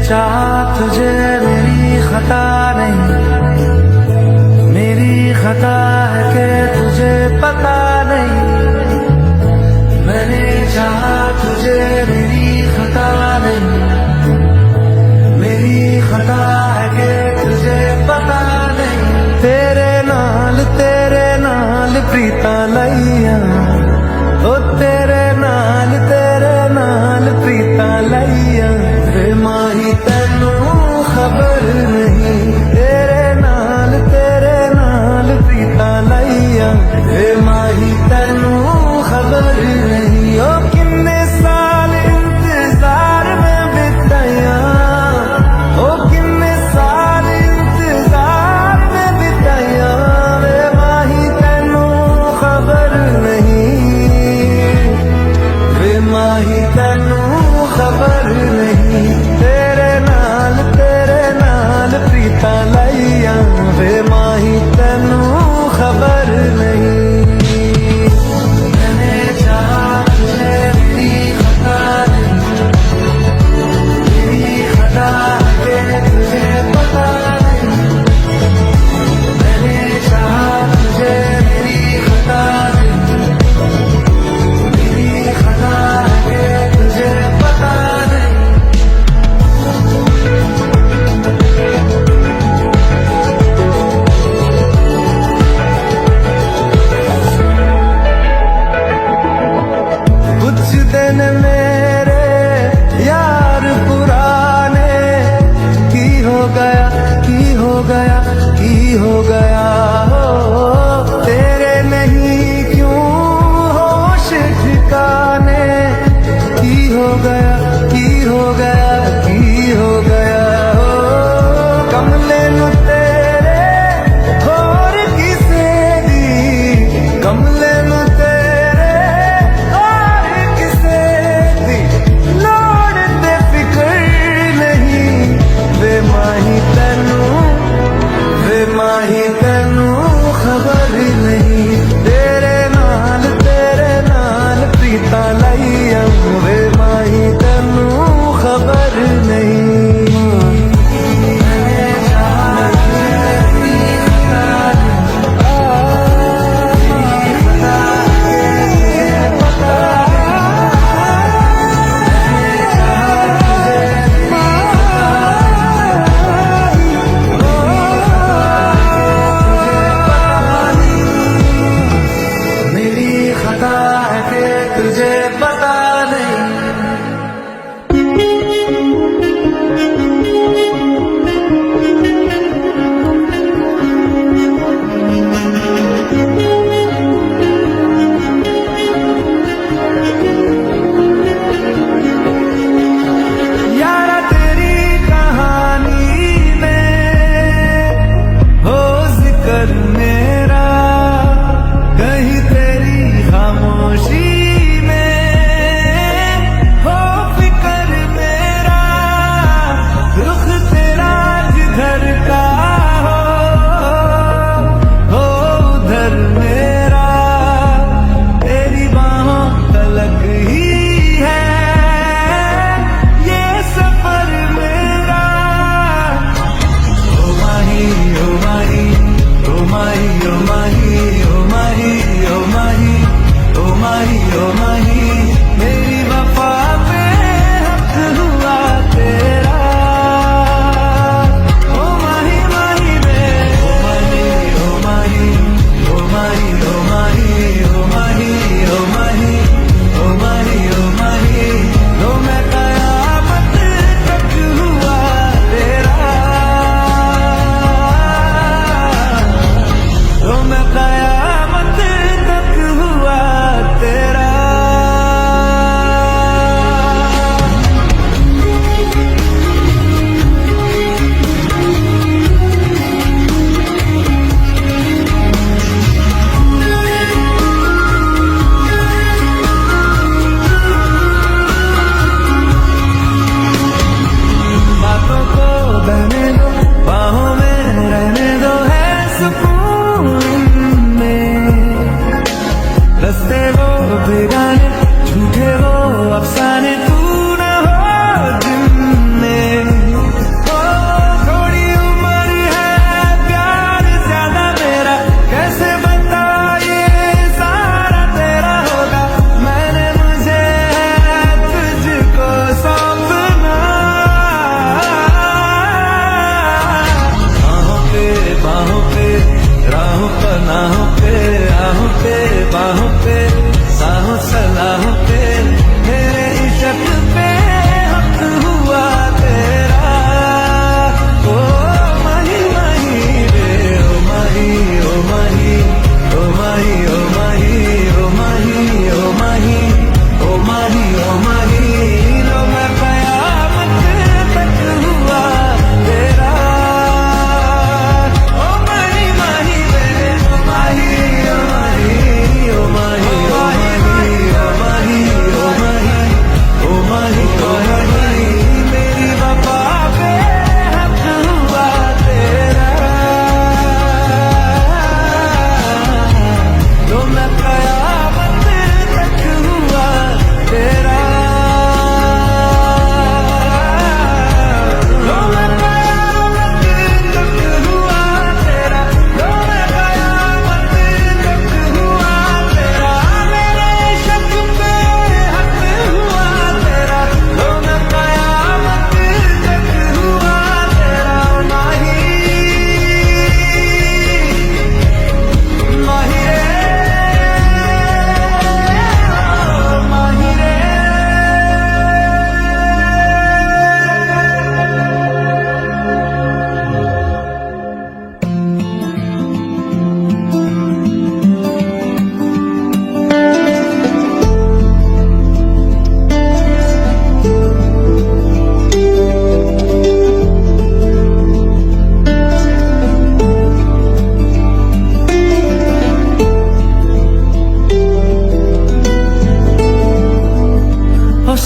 चाहा तुझे मेरी खता नहीं, मेरी खता है कि तुझे पता नहीं। मैंने चाहा तुझे मेरी खता नहीं, मेरी खता है कि तुझे पता नहीं। तेरे नाल प्रीता लैया, ओ तेरे नाल प्रीता लैया। वे माही तैनू खबर नहीं, तेरे नाल प्रीता लैया। वे माही तैनू खबर नहीं। ओ किन्ने साल इंतजार में बिताया, ओ किन्ने साल इंतजार में बिताया। वे माही तैनू खबर नहीं, वे माही तैनू खबर नहीं। तेरे नाल प्रीता लैया, वे माही तैनू खबर नहीं। मैंने चाहा तुझे मेरी खता नहीं, मेरी खता है कि तुझे पता नहीं। मैंने चाहा तुझे मेरी खता नहीं, मेरी खता है कि तुझे पता नहीं।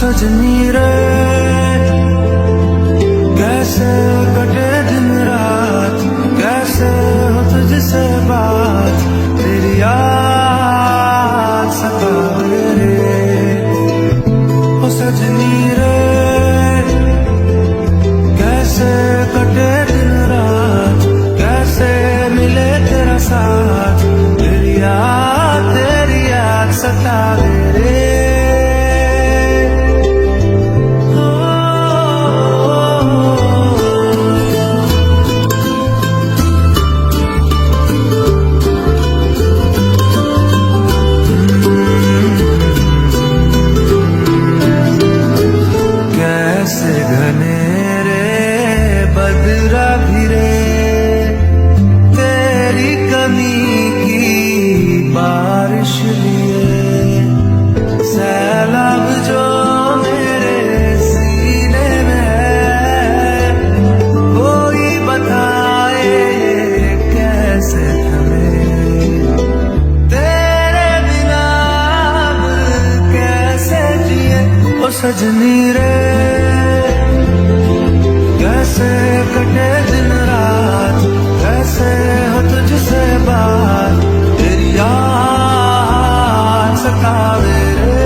सजनी रे कैसे कटे दिन रात, कैसे हो तुझसे बात, तेरी याद सतावे रे। ओ सजनी रे कैसे कटे दिन रात, कैसे मिले तेरा साथ, तेरी याद सतावे रे। कैसे घनेरे बदरा भिरे तेरी कमी की बारिश लिए, सैलाब जो मेरे सीने में है, कोई बताए कैसे थमे, तेरे बिना अब कैसे जिए। ओ सजनी रे कैसे कटे दिन रात, कैसे हो तुझसे बात, तेरी याद सतावे रे।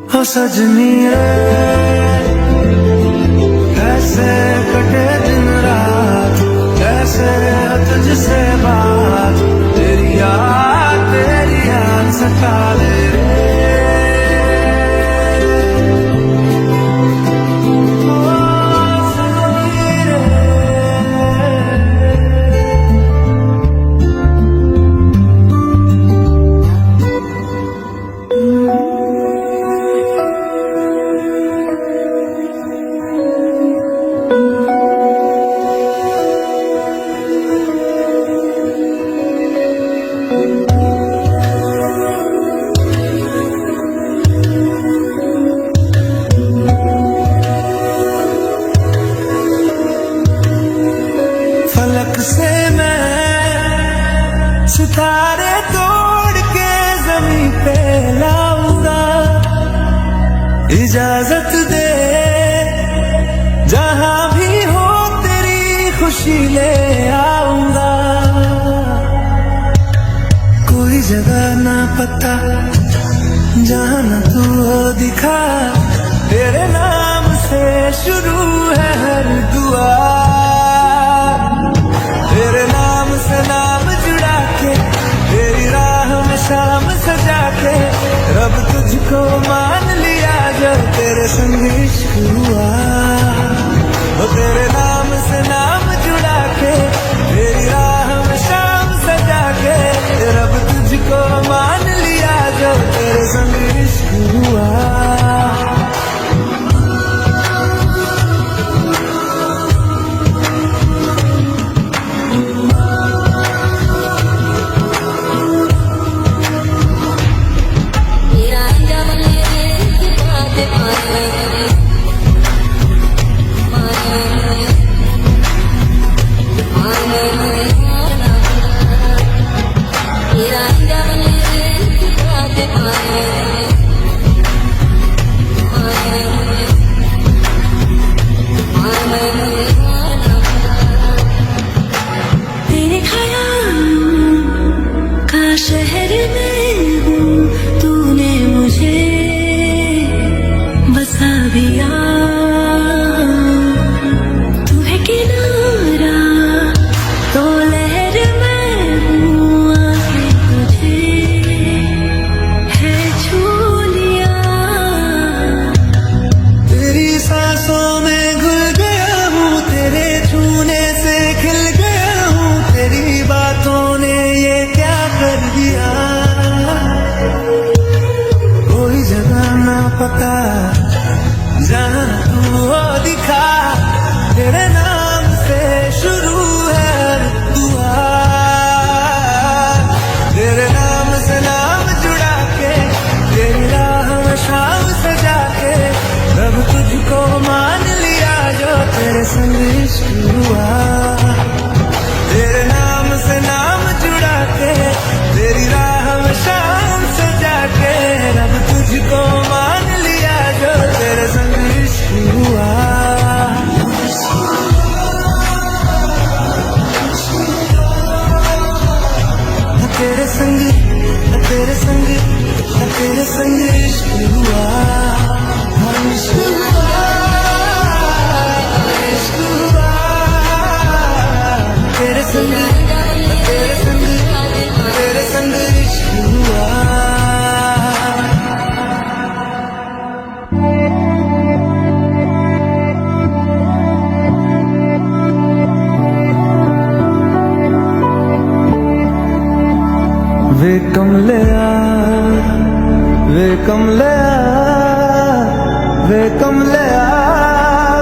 ओ सजनी रे कैसे कटे दिन रात, कैसे हो तुझसे बात, तेरी याद सतावे रे। फलक से मैं सितारे तोड़ के जमीन पे लाऊंगा, इजाजत दे जहां भी हो तेरी खुशी ले आऊंगा। कोई जगह ना पता जहां न तू हो दिखा, तेरे नाम से शुरू है हर दुआ, तेरे नाम से नाम जुड़ा के, तेरी राह में शाम सजा के, रब तुझको मान लिया जब तेरे संग इश्क हुआ। वो तेरे नाम से नाम जुड़ा के, तेरी राह में शाम सजा के, रब तुझको मान लिया जब तेरे संग इश्क हुआ। तेरे ख्यालों का शहर में हूँ, तूने मुझे बसा दिया। तू है किनारा तो लहर में हूँ, आके तुझे है छू लिया। तेरी सांसों में घुल गया हूँ, तेरे छूने से खिल गया हूँ, तेरी बातों ने ये क्या कर दिया। कोई जगह ना पता जहाँ तू हो दिखा, तेरे नाम संग इश्क हुआ। तेरे नाम से नाम जुड़ा के, तेरी राह में शाम सजा के, रब तुझको मान लिया जो तेरे संग इश्क हुआ। तेरे संग, तेरे संग, तेरे संग इश्क हुआ। इश्क हुआ, इश्क हुआ। तेरे संग, तेरे संग, तेरे संग इश्क हुआ। वे कमलिया, वे कमलिया, वे कमलिया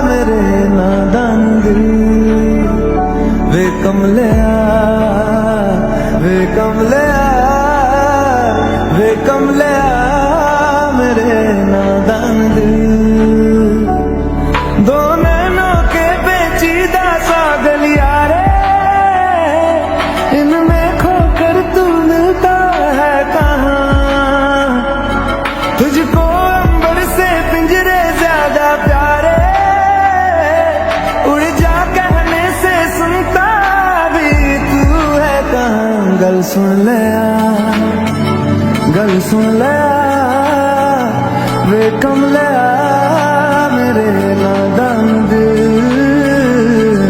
मेरे नादान दिल। वे कमलिया, वे कमलिया, वे कमलिया मेरे नादान दिल। दो नैनों के पेचीदा सा गलियारे, इनमें खोकर तू मिलता है कहाँ। तुझको अंबर से पिंजरे ज्यादा प्यारे, उड़ जा कहने से सुनता भी तू है कहाँ। गल सुन ले आ, गल सुन ले आ, वे कमलिया मेरे नादान दिल।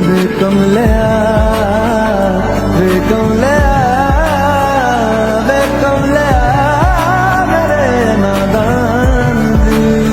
वे कमलिया, वे कमलिया, वे कमलिया मेरे नादान दिल।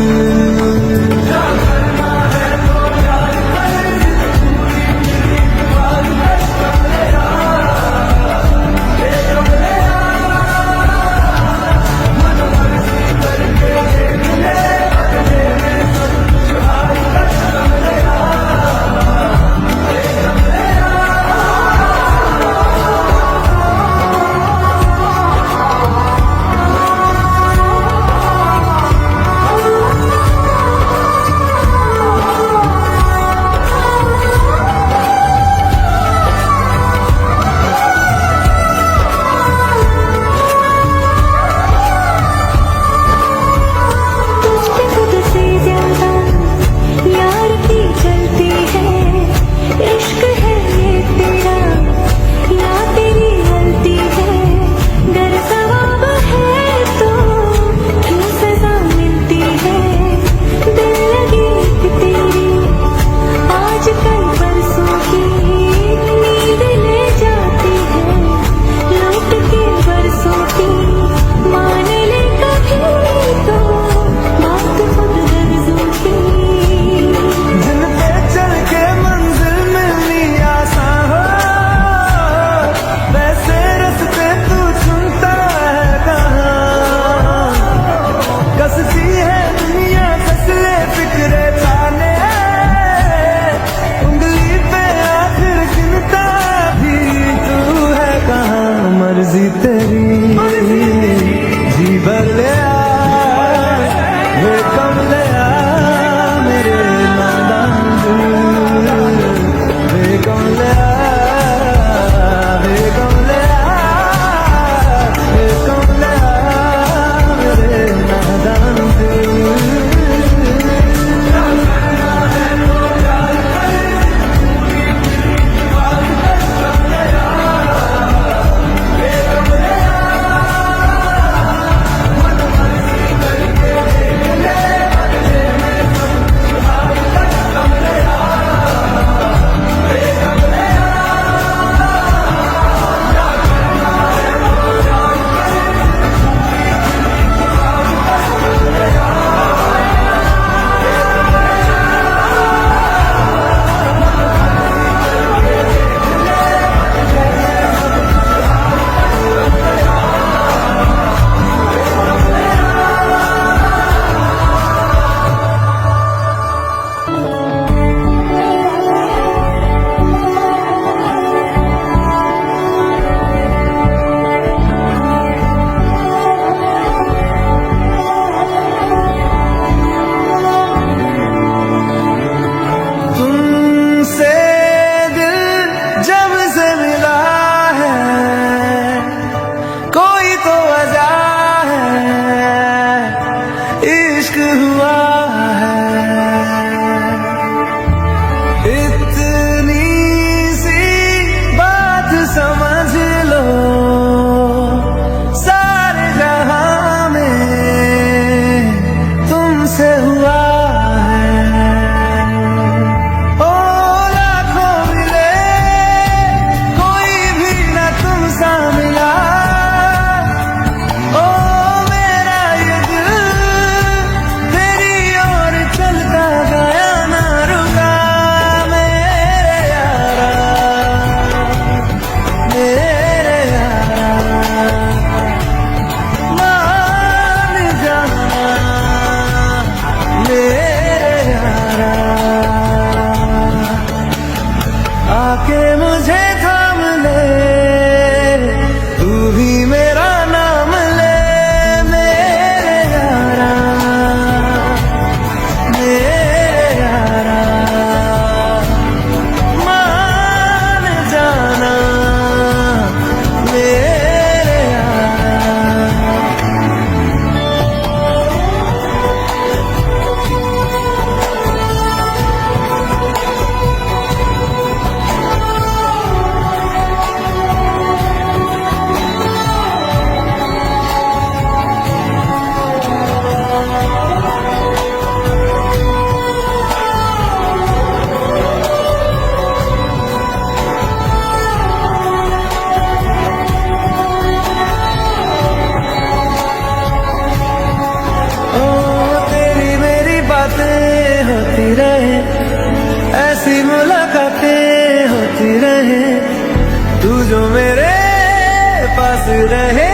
रहे,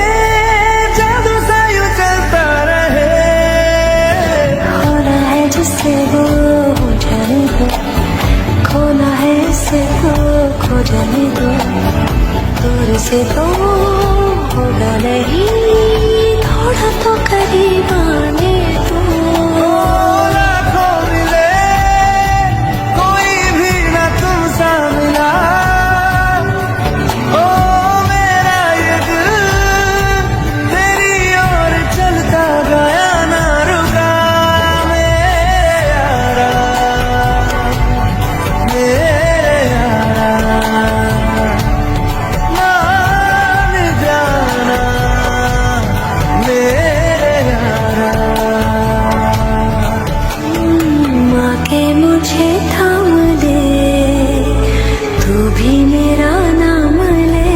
जादू सा यूं चलता रहे। होना है जिससे वो हो जाने दो, खोना है इससे तो खो जाने दो। दूर से तो होगा नहीं, थोड़ा तो करीब आने दो। लाखों मिले, कोई भी ना तुम सा मिला। ओ मेरा ये दिल तेरी ओर चलता गया, ना रुका। मेरे यारा, मेरे यारा, मान जाना मेरे यारा। माँ के मुझे थाम दे, तू भी मेरा नाम ले।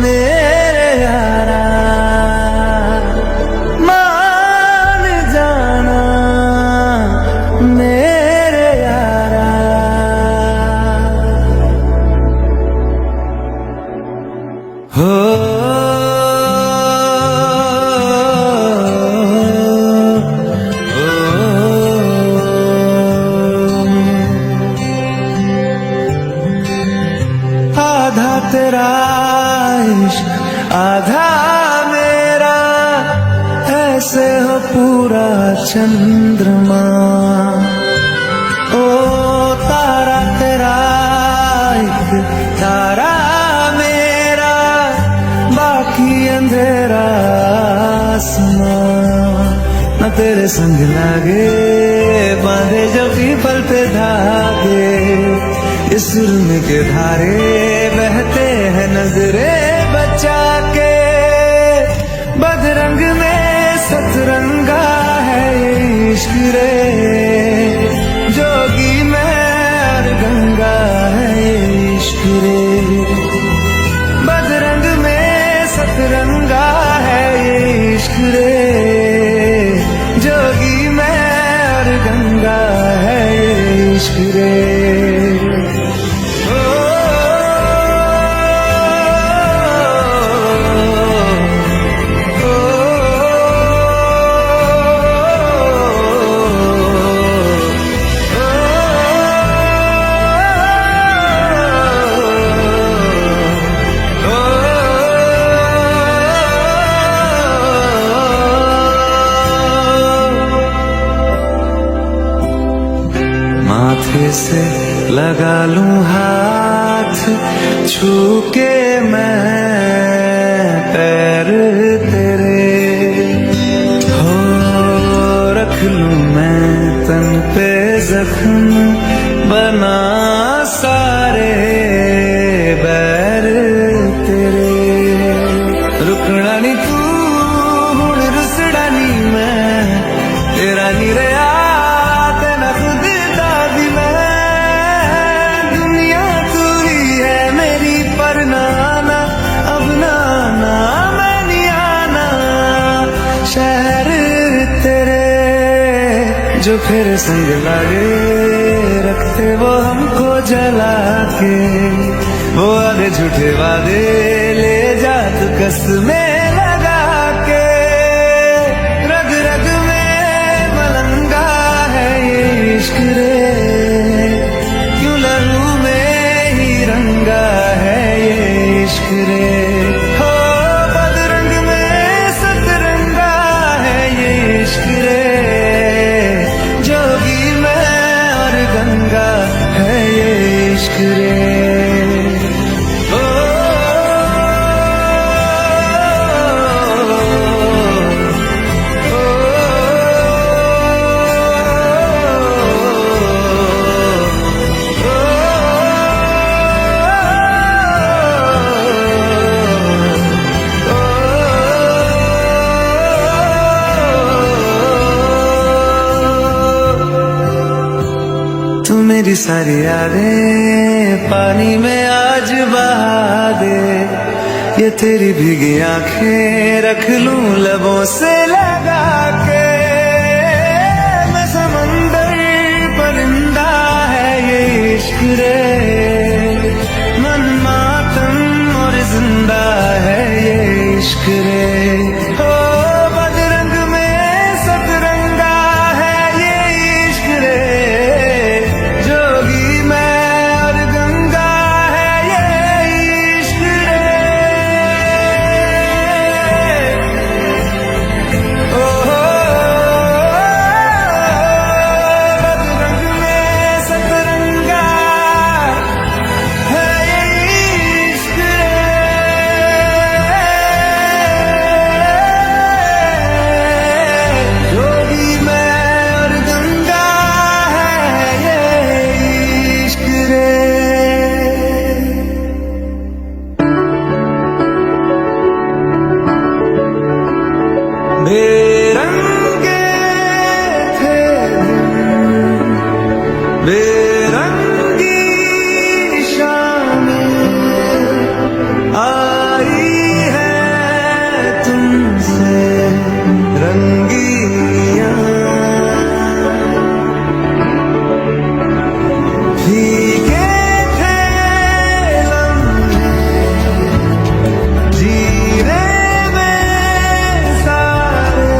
मेरे यारा, मान जाना मेरे यारा। हो आधा तेरा इश्क, आधा मेरा, ऐसे हो पूरा चंद्रमा। ओ तारा तेरा एक, तारा मेरा, बाकी अंधेरा आसमां। न तेरे संग लागे, बांधे जो पीपल पे धागे, इस सुरम के धारे बहते हैं नजरे बचा के। बदरंग में सतरंगा है ये इश्क रे, जोगी में और गंगा है ये इश्क रे। बदरंग में सतरंगा है ये इश्क रे, जोगी में और गंगा है ये इश्क रे। माथे से लगा लूं हाथ, छू के मैं पैर तेरे। हो रख लूं मैं तन पे जख्म, बना सारे बैर तेरे। रुकना नी तू हुण, रुसड़ा नी मैं, तेरा नी रहा तेना खुद दादी मैं। दुनिया तू ही है मेरी, पर नाना अब नाना मैं नहीं आना। शहर तेरे जो फिर संग लागे, रखते वो हमको जला के। वो आधे झूठे वादे ले जा तू कसमें लगा के। रग रग में मलंगा है ये इश्क रे, क्यों लहू में ही रंगा है ये इश्क रे। हो बदरंग में सतरंगा है ये इश्क रे, जोगी में और गंगा है ये इश्क तेरी सारी यादें पानी में आज बहा दे, ये तेरी भीगी आंखें रख लूं लबों से लगा के। मैं समंदर परिंदा है ये इश्क रे, मन मातम और जिंदा है ये इश्क रे। ओ बदरंग में सतरंगा है ये इश्क रे, जोगी मैं और गंगा है ये इश्क रे। ओ बदरंग में सतरंगा है ये इश्क रे, जोगी मैं और गंगा है ये इश्क रे। बेरंगे थे दिन, बेरंगी शामें आई है तुमसे रंगियां, फीके थे लम्हे जीने में सारे,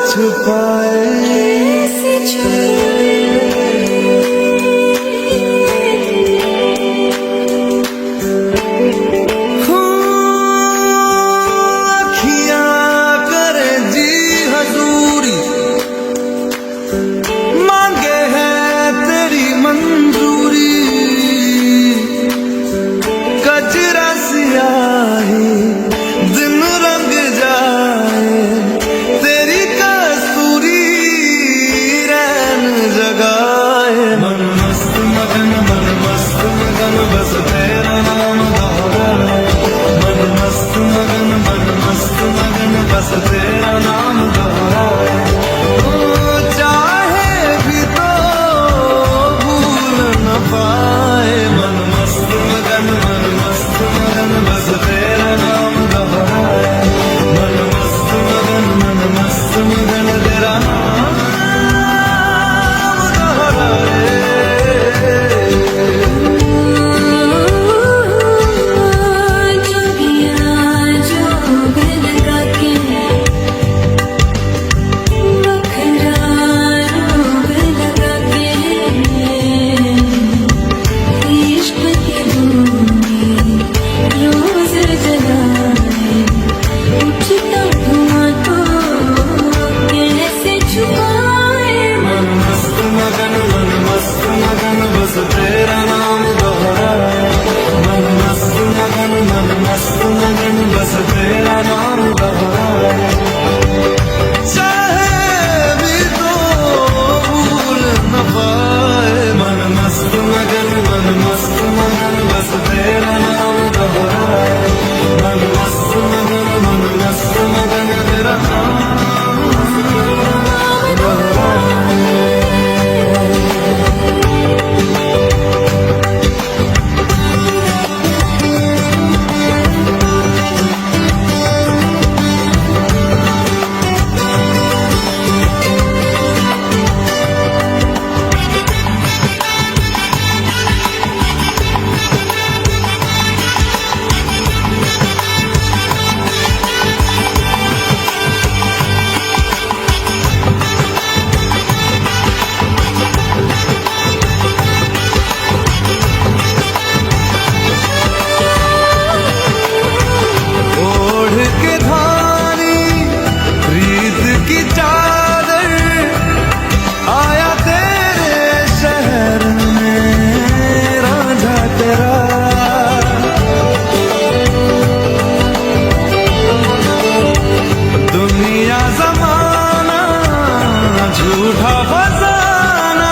छुपाए ऐसे अखियां करे जी हजूरी, मांगे है तेरी मंजूरी, कजरा सियाही दिन रंग जाए, तेरी कस्तूरी रैन जगाए। मन मस्त मगन बस तेरा नाम दोहराए, मन मस्त मगन बस तेरा नाम दोहराए। ओ चाहे भी तो भूल न पाए, मन मस्त मगन बस तेरा नाम दोहराए, मन मस्त मगन तेरा नाम दोहराए। बस तेरा नाम दोहराए, मन मस्त मगन बस तेरा नाम दोहराए। चाहे भी तो भूल न पाए, मन मस्त मगन बस तेरा नाम दोहराए, मन मस्त मगन तेरा नाम दोहराए। झूठा फसाना,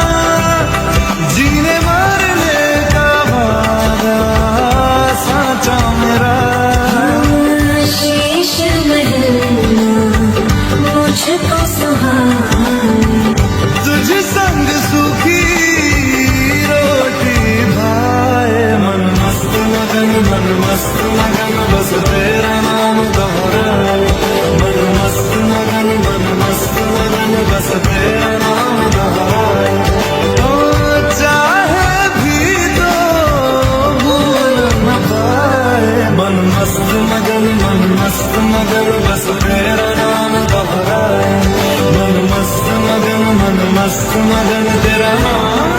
जीने मरने का वादा साचा मेरा। शीश मुझको सुहाए, तुझ संग सूखी रोटी भाए, मन मस्त मगन बस तेरा नाम दोहराए, मन मस्त मगन बस तेरा नाम दोहराए। ओ चाहे भी तो भूल न पाए, मन मस्त मगन बस तेरा नाम दोहराए, मन मस्त मगन तेरा नाम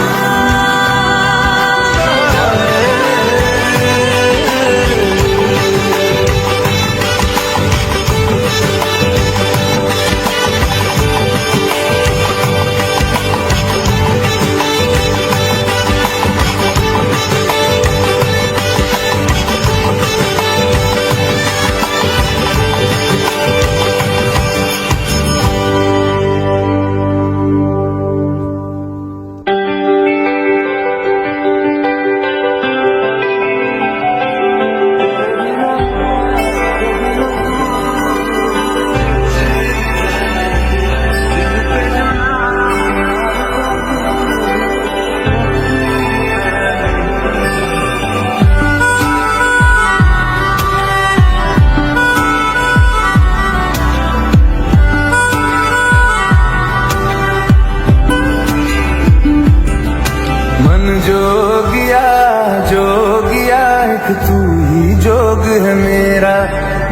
जोगिया एक तू ही जोग है मेरा,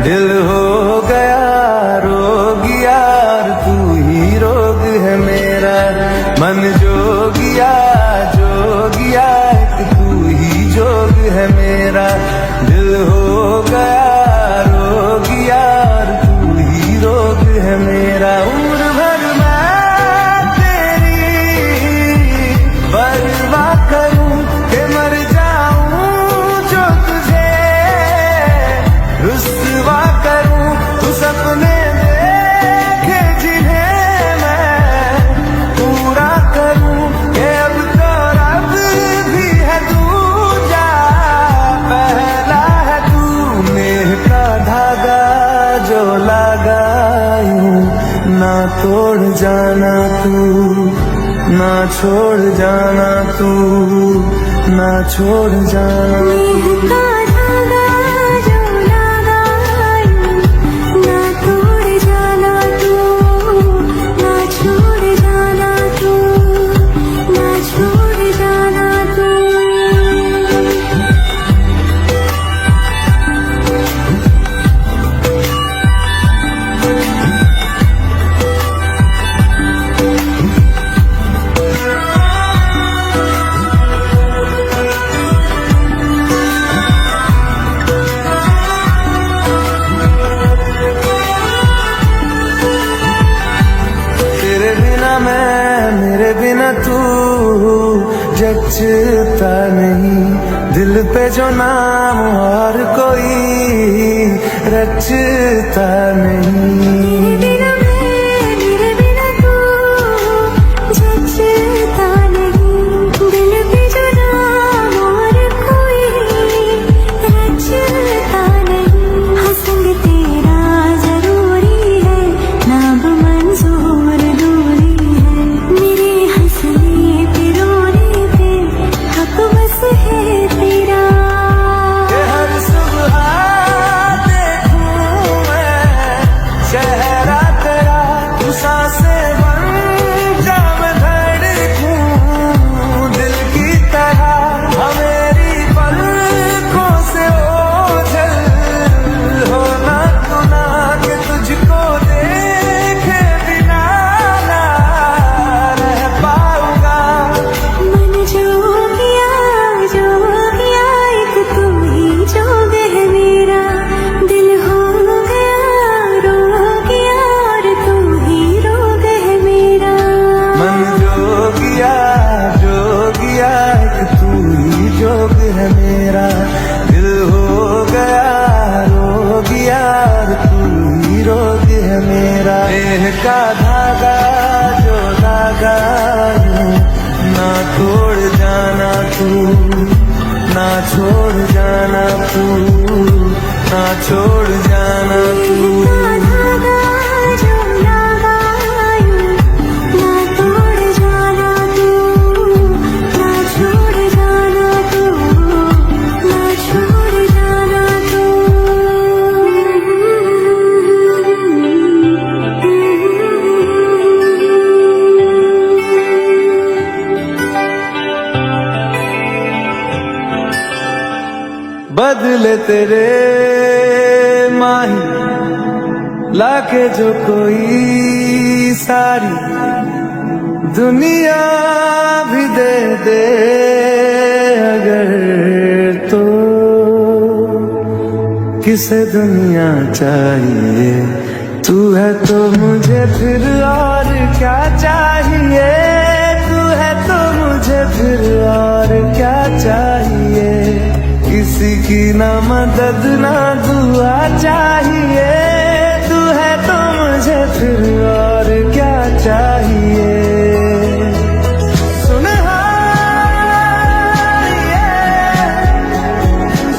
दिल हो गया रोगिया तू ही करूं तू सपने देखे जिन्हें मैं पूरा करूं कि अब तो रब भी है दूजा पहला है तू नेह का धागा जो लगायूं ना तोड़ जाना तू ना छोड़ जाना तू ना छोड़ जाना का धागा जो लगायूं ना तोड़ जाना तू ना छोड़ जाना तू ना छोड़ जाना तू तेरे बिना मैं मेरे बिना तू जचता नहीं दिल पे जो नाम और कोई रचता नहीं बिना मेरे बिना तू जचता नहीं दिल पे जो नाम और कोई रचता नहीं हंसंग तेरा जरूरी है नाम मंजूर दूरी है मेरे हंसने पे रोने पे हक बस है तेरा कि हर सुबह देखूं मैं चेहरा तेरा तू सांसें बन जा मैं धड़कूं दिल की तरह मेरी पलकों से ओझल होना तू ना कि तुझको देखे बिना ना रह पाऊंगा मन जो गया एक तू ही जोग है मेरा दिल हो गया रो गया और तू ही रोग है मेरा मन जोगिया एक तू ही जोग है मेरा दिल हो गया रो गया और तू ही रोग है मेरा देह का धागा जो लगायूं ना तोड़ जाना तू ना छोड़ जाना तू ना छोड़ जाना तू का धागा जो लगायूं ना तोड़ जाना तू ना छोड़ जाना तू ना छोड़ जाना बदले तेरे माही लाके जो कोई सारी दुनिया भी दे दे अगर तो किसे दुनिया चाहिए तू है तो मुझे फिर और क्या चाहिए तू है तो मुझे फिर और क्या चाहिए किसी की ना मदद ना दुआ चाहिए तू है तो मुझे फिर और क्या चाहिए सुन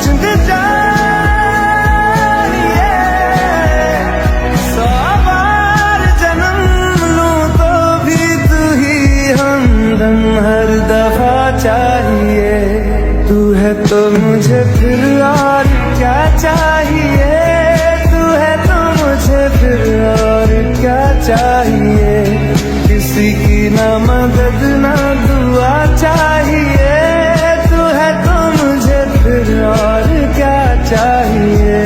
जिंद जानिए 100 बार जन्म लूं तो भी तू ही हमदम हर दफा चाहिए तू है तो मुझे फिर और क्या चाहिए तू है तो मुझे फिर और क्या चाहिए किसी की ना मदद ना दुआ चाहिए तू है तो मुझे फिर और क्या चाहिए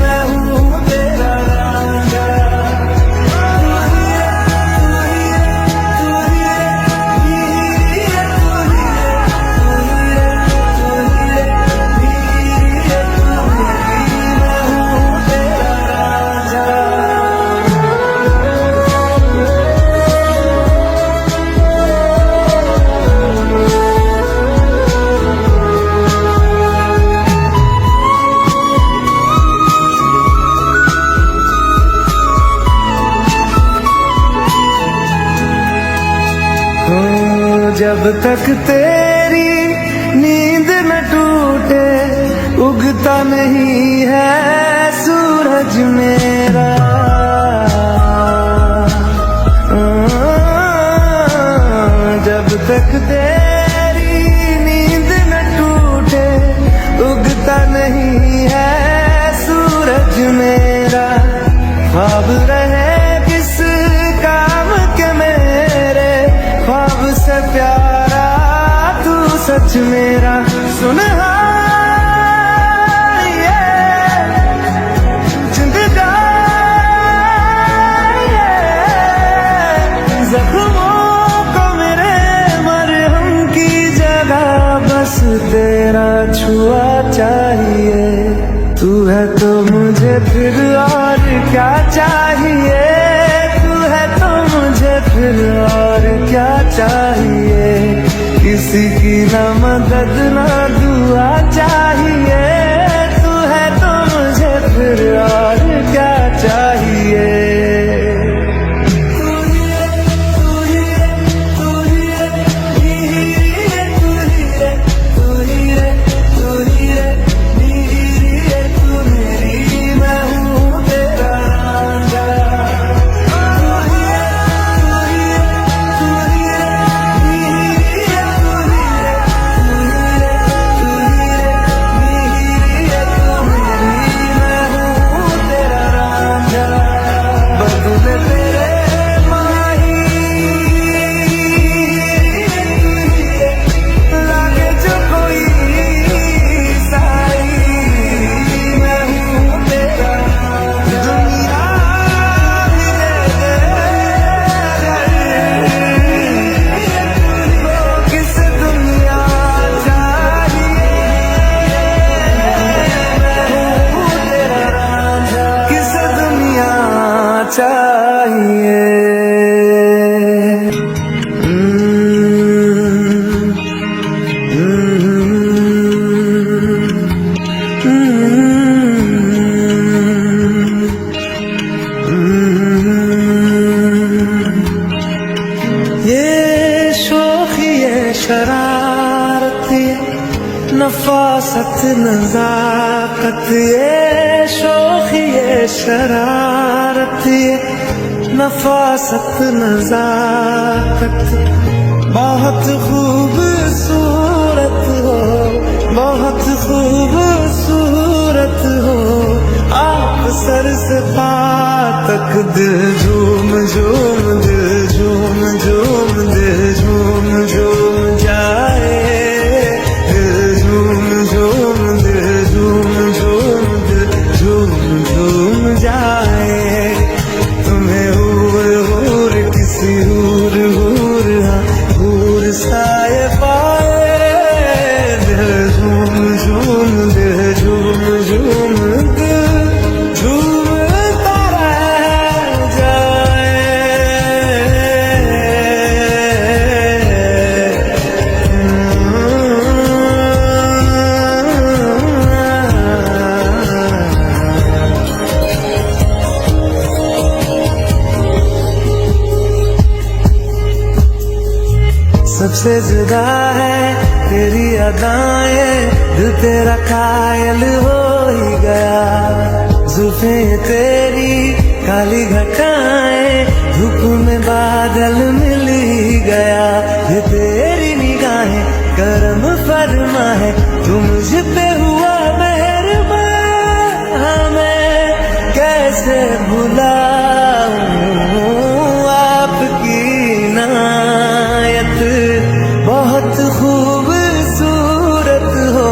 मैं हूँ जब तक तेरी नींद न टूटे उगता नहीं है सूरज मेरा। जब तक तेरी नींद न टूटे उगता नहीं है सूरज मेरा। ख्वाब रहे किस काम के मेरे, ख्वाब से प्यारा तू सच मेरा। सुन बस तेरा छुआ चाहिए, तू है तो मुझे फिर और क्या चाहिए, तू है तो मुझे फिर और क्या चाहिए। किसी की ना मदद ना दुआ चाहिए, तू है तो मुझे फिर और क्या चाहिए। चाहिए ये शोखी ये शरारत ये नफासत नजाकत, ये शोखी ये शरारत ये नफासत नजाकत। बहुत खूबसूरत हो, बहुत खूबसूरत हो, आप सर से पाँव तक दिल झूम झूम दिल झूम झूम दिल झूम झूम जाए, दिल झूम झूम दिल झूम झूम दिल झूम झूम जाए। तुम्हें हूर हूर किसी हूर हूर हाँ हूर साए पाए, दिल झूम झूम दिल झूम झूम दिल झूमता रह जाए। सबसे जुदा है तेरी अदाएं, दिल तेरा कायल हो ही गया। जुल्फें तेरी काली घटाएं, धूप में बादल मिल ही गया। ये तेरी निगाहें करम फरमा है, तू मुझ पे हुआ मेहरबान। मैं कैसे भुलाऊं आपकी इनायत, बहुत खूबसूरत हो,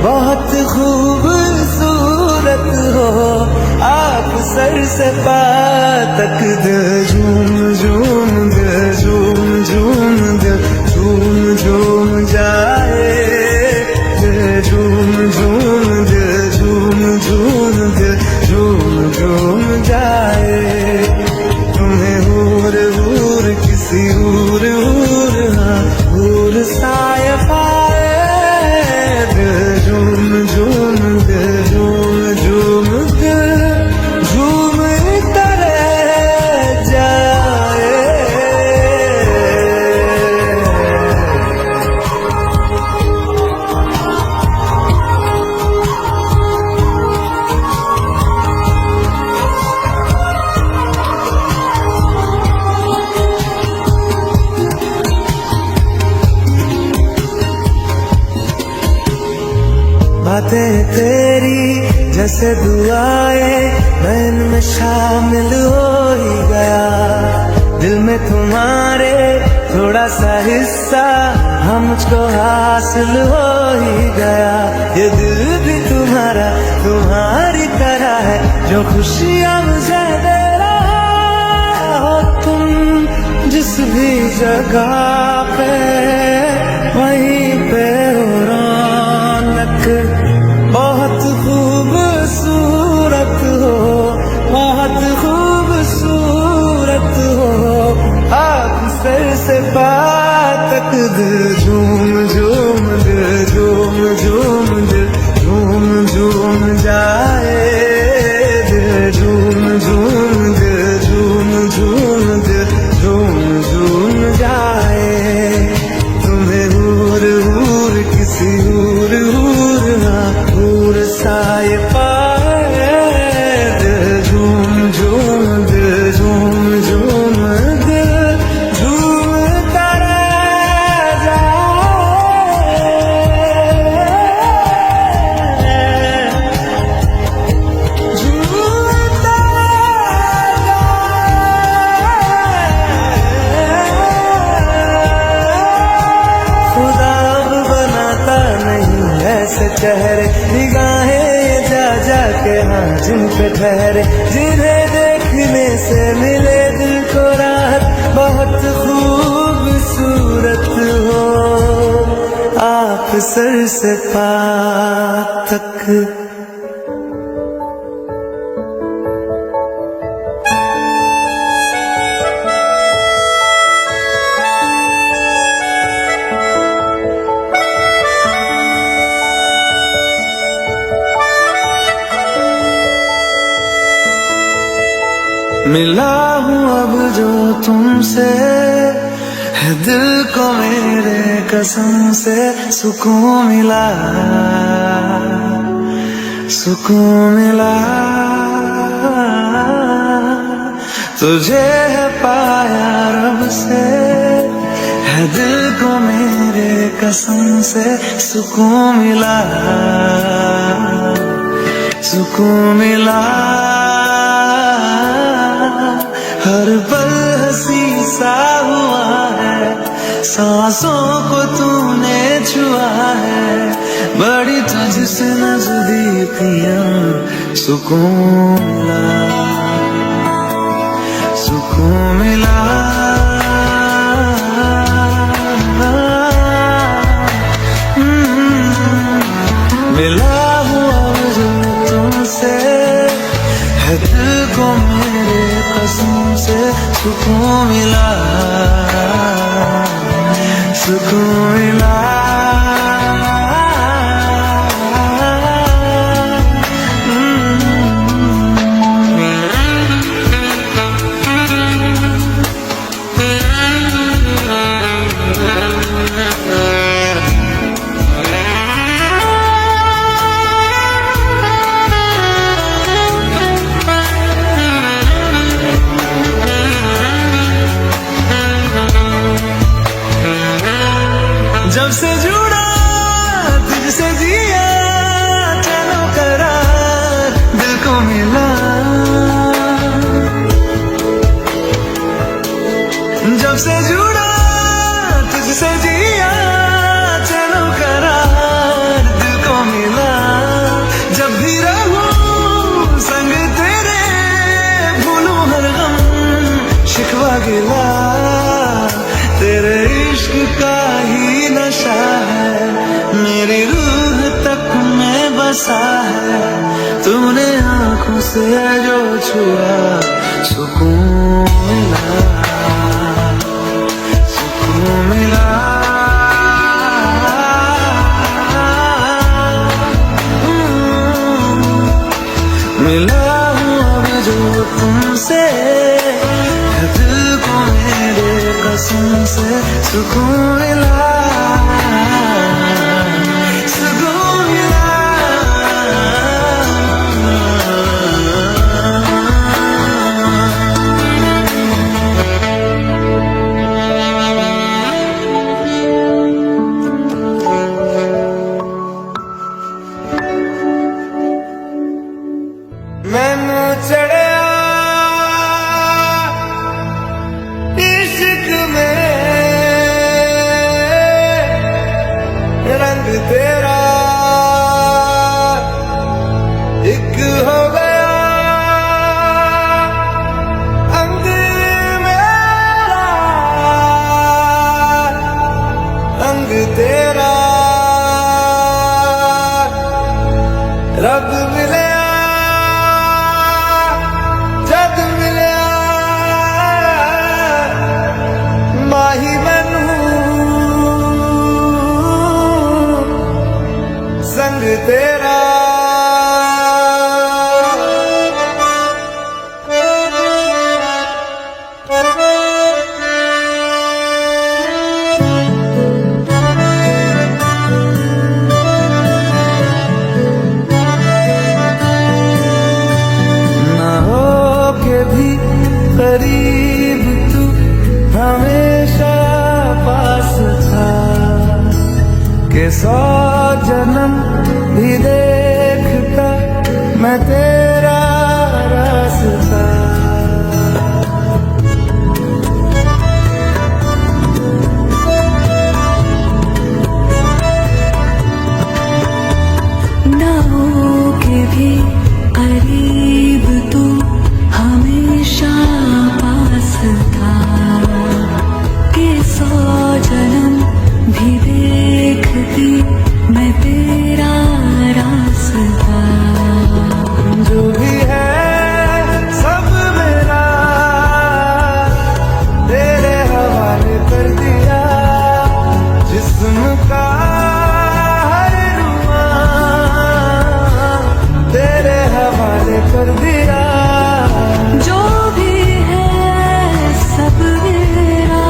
बहुत खूबसूरत हो, आप सर से पाँव तक दिल झूम झूम दिल झूम झूम दिल झूम झूम जाए, दिल झूम झूम दिल झूम झूम दिल झूम झूम जाए। तुम्हें हूर हूर किसी हूर हूर हाँ हूर साए पाए, दिल झूम झूम दिल झूम झूम दिल झूम तरह जाए। बातें तेरी जैसे दुआएं मैं इनमें शामिल हो ही गया। दिल में तुम्हारे थोड़ा सा हिस्सा हम मुझको हासिल हो ही गया। ये दिल भी तुम्हारा तुम्हारी तरह है जो खुशियाँ मुझे दे रहा हो तुम जिस भी जगह पे वहीं पे हो रौनक। बहुत खूबसूरत हो बहुत खूबसूरत हो आप सर से पाँव तक दिल झूम झूम दिल झूम झूम दिल झूम झूम जाए। दिल झूम झूम दिल झूम झूम दिल झूम झूम जाए। तुम्हें हूर हूर किसी हूर हूर ना हूर सा ये पाए। दिल झूम झूम दिल झूम झूम दिल झूमता रह जाए। झूमता रह जाए। खुदा अब बनाता नहीं ऐसे चेहरे निगाहें जा जा के हाँ जिन पे ठहरे जिन्हें देखने से मिले दिल को राहत। बहुत खूबसूरत हो आप सर से पाँव तक। मिला हूँ अब जो तुमसे है दिल को मेरे कसम से सुकून मिला सुकून मिला। तुझे है पाया रब से है दिल को मेरे कसम से सुकून मिला सुकून मिला। हर पल हंसी सा हुआ है सांसों को तूने छुआ है। बड़ी तुझसे नजदीकियां सुकून मिला सुकून मिला। मिला हुआ जो तुमसे है दिल को मेरे कसम से सुकून मिला सुकून मिला। जब से जुड़ा तुझसे जिया चलो करार दिल को मिला। जब से जुड़ा तुझसे जिया चलो करार दिल को मिला। जब भी रहूं संग तेरे भूलूं हर गम शिकवा गिला। तेरे इश्क का ही नशा है मेरी रूह तक में बसा है। तूने आंखों से जो छुआ सुकून मिला सुकून मिला। मिला हूँ अब जो तुमसे दिल को मेरे कसम से सुकून मिला सुकून मिला। ये 100 जन्म भी देखता मैं तेरा रास्ता। ना हो के भी करीब तू हमेशा पास था, कि 100 जन्म भी देखती मैं तेरा रास्ता। जो भी है सब मेरा तेरे हवाले कर दिया, जिस्म का हर रुआ तेरे हवाले कर दिया। जो भी है सब मेरा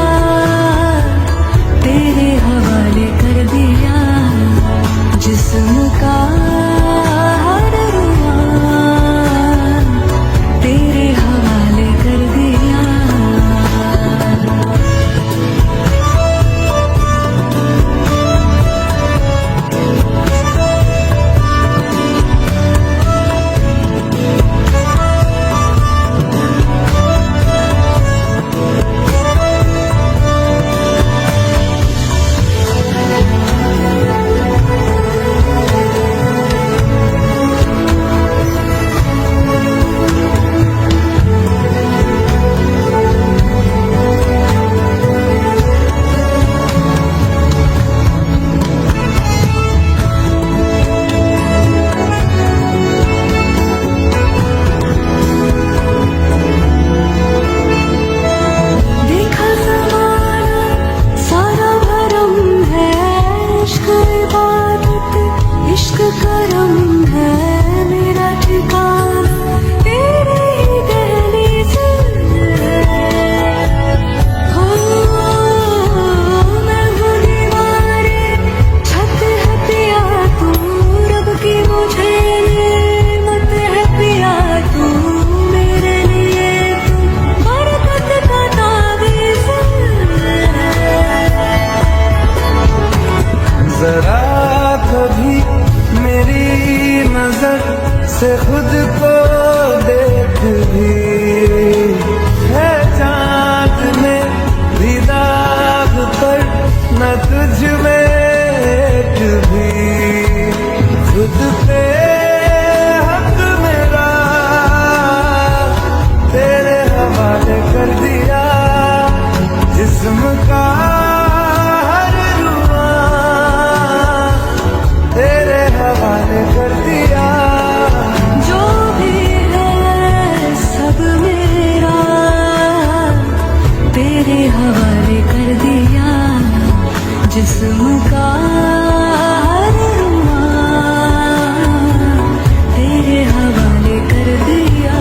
तेरे हवाले कर दिया, जिस्म का हर रुआ तेरे हवाले कर दिया। देखा ज़माना सारा भरम है, इश्क इबादत इश्क करम है, मेरा ठिकाना तेरे ही दहलीज है। हो मैं हूँ दीवारे छत है पिया तू, रब की मुझे नेमत है पिया तू, मेरे लिए तू बरकत का ताबीज़ है। जरा कभी मेरी नजर से खुद को देख भी, है चाँद में भी दाग पर न तुझ में एक भी। खुद पे हक मेरा तेरे हवाले कर दिया, जिस्म का हर रुआ तेरे हवाले कर दिया। जो भी है सब मेरा तेरे हवाले कर दिया, जिस्म का हर रुआ तेरे हवाले कर दिया।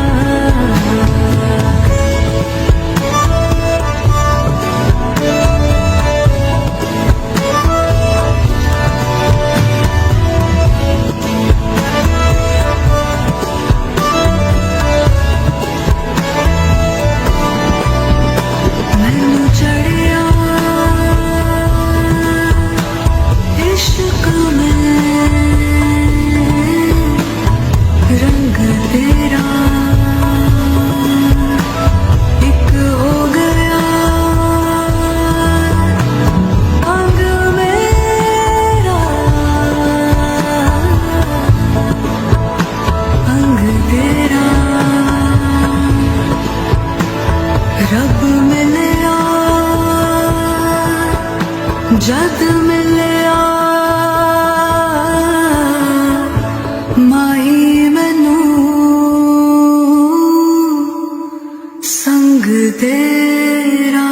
मैनू चढ़िया इश्क में रंग तेरा एक हो गया, अंग मेरा अंग तेरा। रब मिलया जद मिलया, माही मैनू संग तेरा।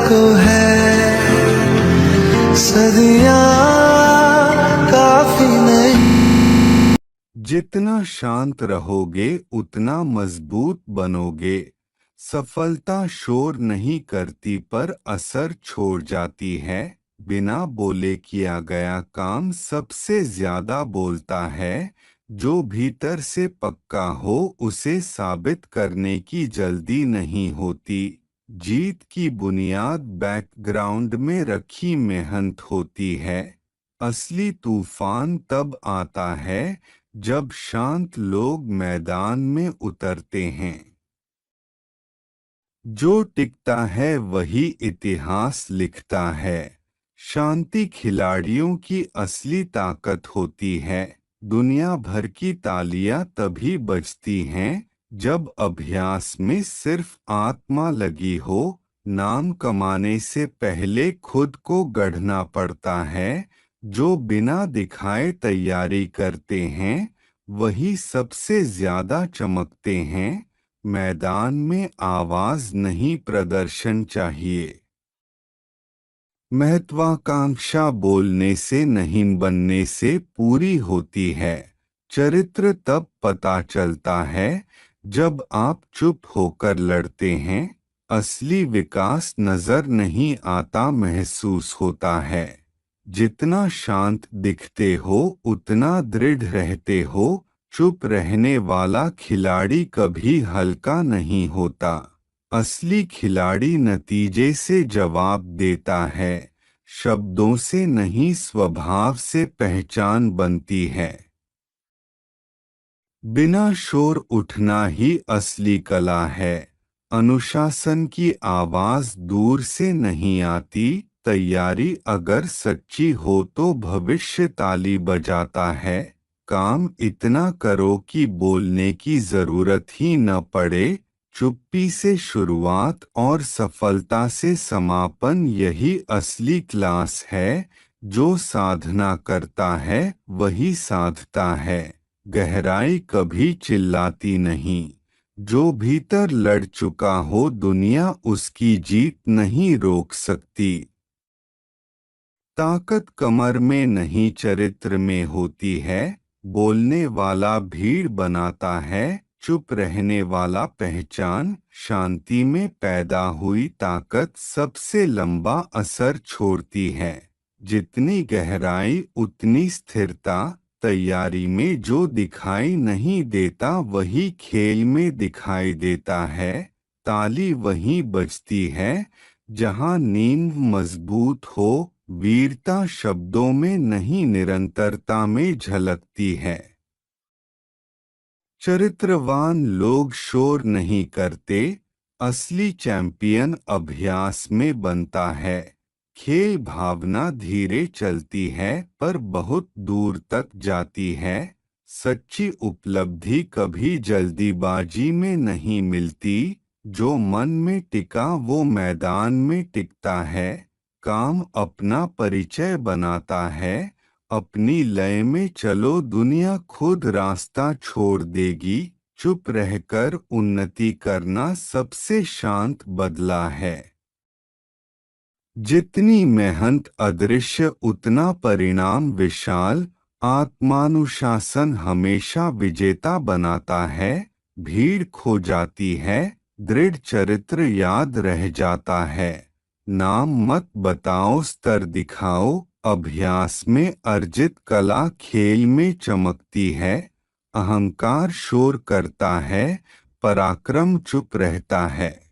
को है सदियां काफी नहीं। जितना शांत रहोगे उतना मजबूत बनोगे। सफलता शोर नहीं करती पर असर छोड़ जाती है। बिना बोले किया गया काम सबसे ज्यादा बोलता है। जो भीतर से पक्का हो उसे साबित करने की जल्दी नहीं होती। जीत की बुनियाद बैकग्राउंड में रखी मेहनत होती है। असली तूफान तब आता है जब शांत लोग मैदान में उतरते हैं। जो टिकता है वही इतिहास लिखता है। शांति खिलाड़ियों की असली ताकत होती है। दुनिया भर की तालियां तभी बजती हैं जब अभ्यास में सिर्फ आत्मा लगी हो। नाम कमाने से पहले खुद को गढ़ना पड़ता है। जो बिना दिखाए तैयारी करते हैं वही सबसे ज्यादा चमकते हैं। मैदान में आवाज नहीं प्रदर्शन चाहिए। महत्वाकांक्षा बोलने से नहीं बनने से पूरी होती है। चरित्र तब पता चलता है जब आप चुप होकर लड़ते हैं। असली विकास नजर नहीं आता महसूस होता है। जितना शांत दिखते हो उतना दृढ़ रहते हो। चुप रहने वाला खिलाड़ी कभी हल्का नहीं होता। असली खिलाड़ी नतीजे से जवाब देता है। शब्दों से नहीं स्वभाव से पहचान बनती है। बिना शोर उठना ही असली कला है। अनुशासन की आवाज दूर से नहीं आती। तैयारी अगर सच्ची हो तो भविष्य ताली बजाता है। काम इतना करो कि बोलने की जरूरत ही न पड़े। चुप्पी से शुरुआत और सफलता से समापन यही असली क्लास है। जो साधना करता है वही साधता है। गहराई कभी चिल्लाती नहीं। जो भीतर लड़ चुका हो दुनिया उसकी जीत नहीं रोक सकती। ताकत कमर में नहीं चरित्र में होती है। बोलने वाला भीड़ बनाता है। चुप रहने वाला पहचान। शांति में पैदा हुई ताकत सबसे लंबा असर छोड़ती है। जितनी गहराई उतनी स्थिरता। तैयारी में जो दिखाई नहीं देता वही खेल में दिखाई देता है। ताली वहीं बजती है जहां नींव मजबूत हो। वीरता शब्दों में नहीं निरंतरता में झलकती है। चरित्रवान लोग शोर नहीं करते। असली चैंपियन अभ्यास में बनता है। खेल भावना धीरे चलती है पर बहुत दूर तक जाती है। सच्ची उपलब्धि कभी जल्दीबाजी में नहीं मिलती। जो मन में टिका वो मैदान में टिकता है। काम अपना परिचय बनाता है। अपनी लय में चलो दुनिया खुद रास्ता छोड़ देगी। चुप रहकर उन्नति करना सबसे शांत बदला है। जितनी मेहनत अदृश्य उतना परिणाम विशाल। आत्मानुशासन हमेशा विजेता बनाता है। भीड़ खो जाती है। दृढ़ चरित्र याद रह जाता है। नाम मत बताओ स्तर दिखाओ। अभ्यास में अर्जित कला खेल में चमकती है। अहंकार शोर करता है। पराक्रम चुप रहता है।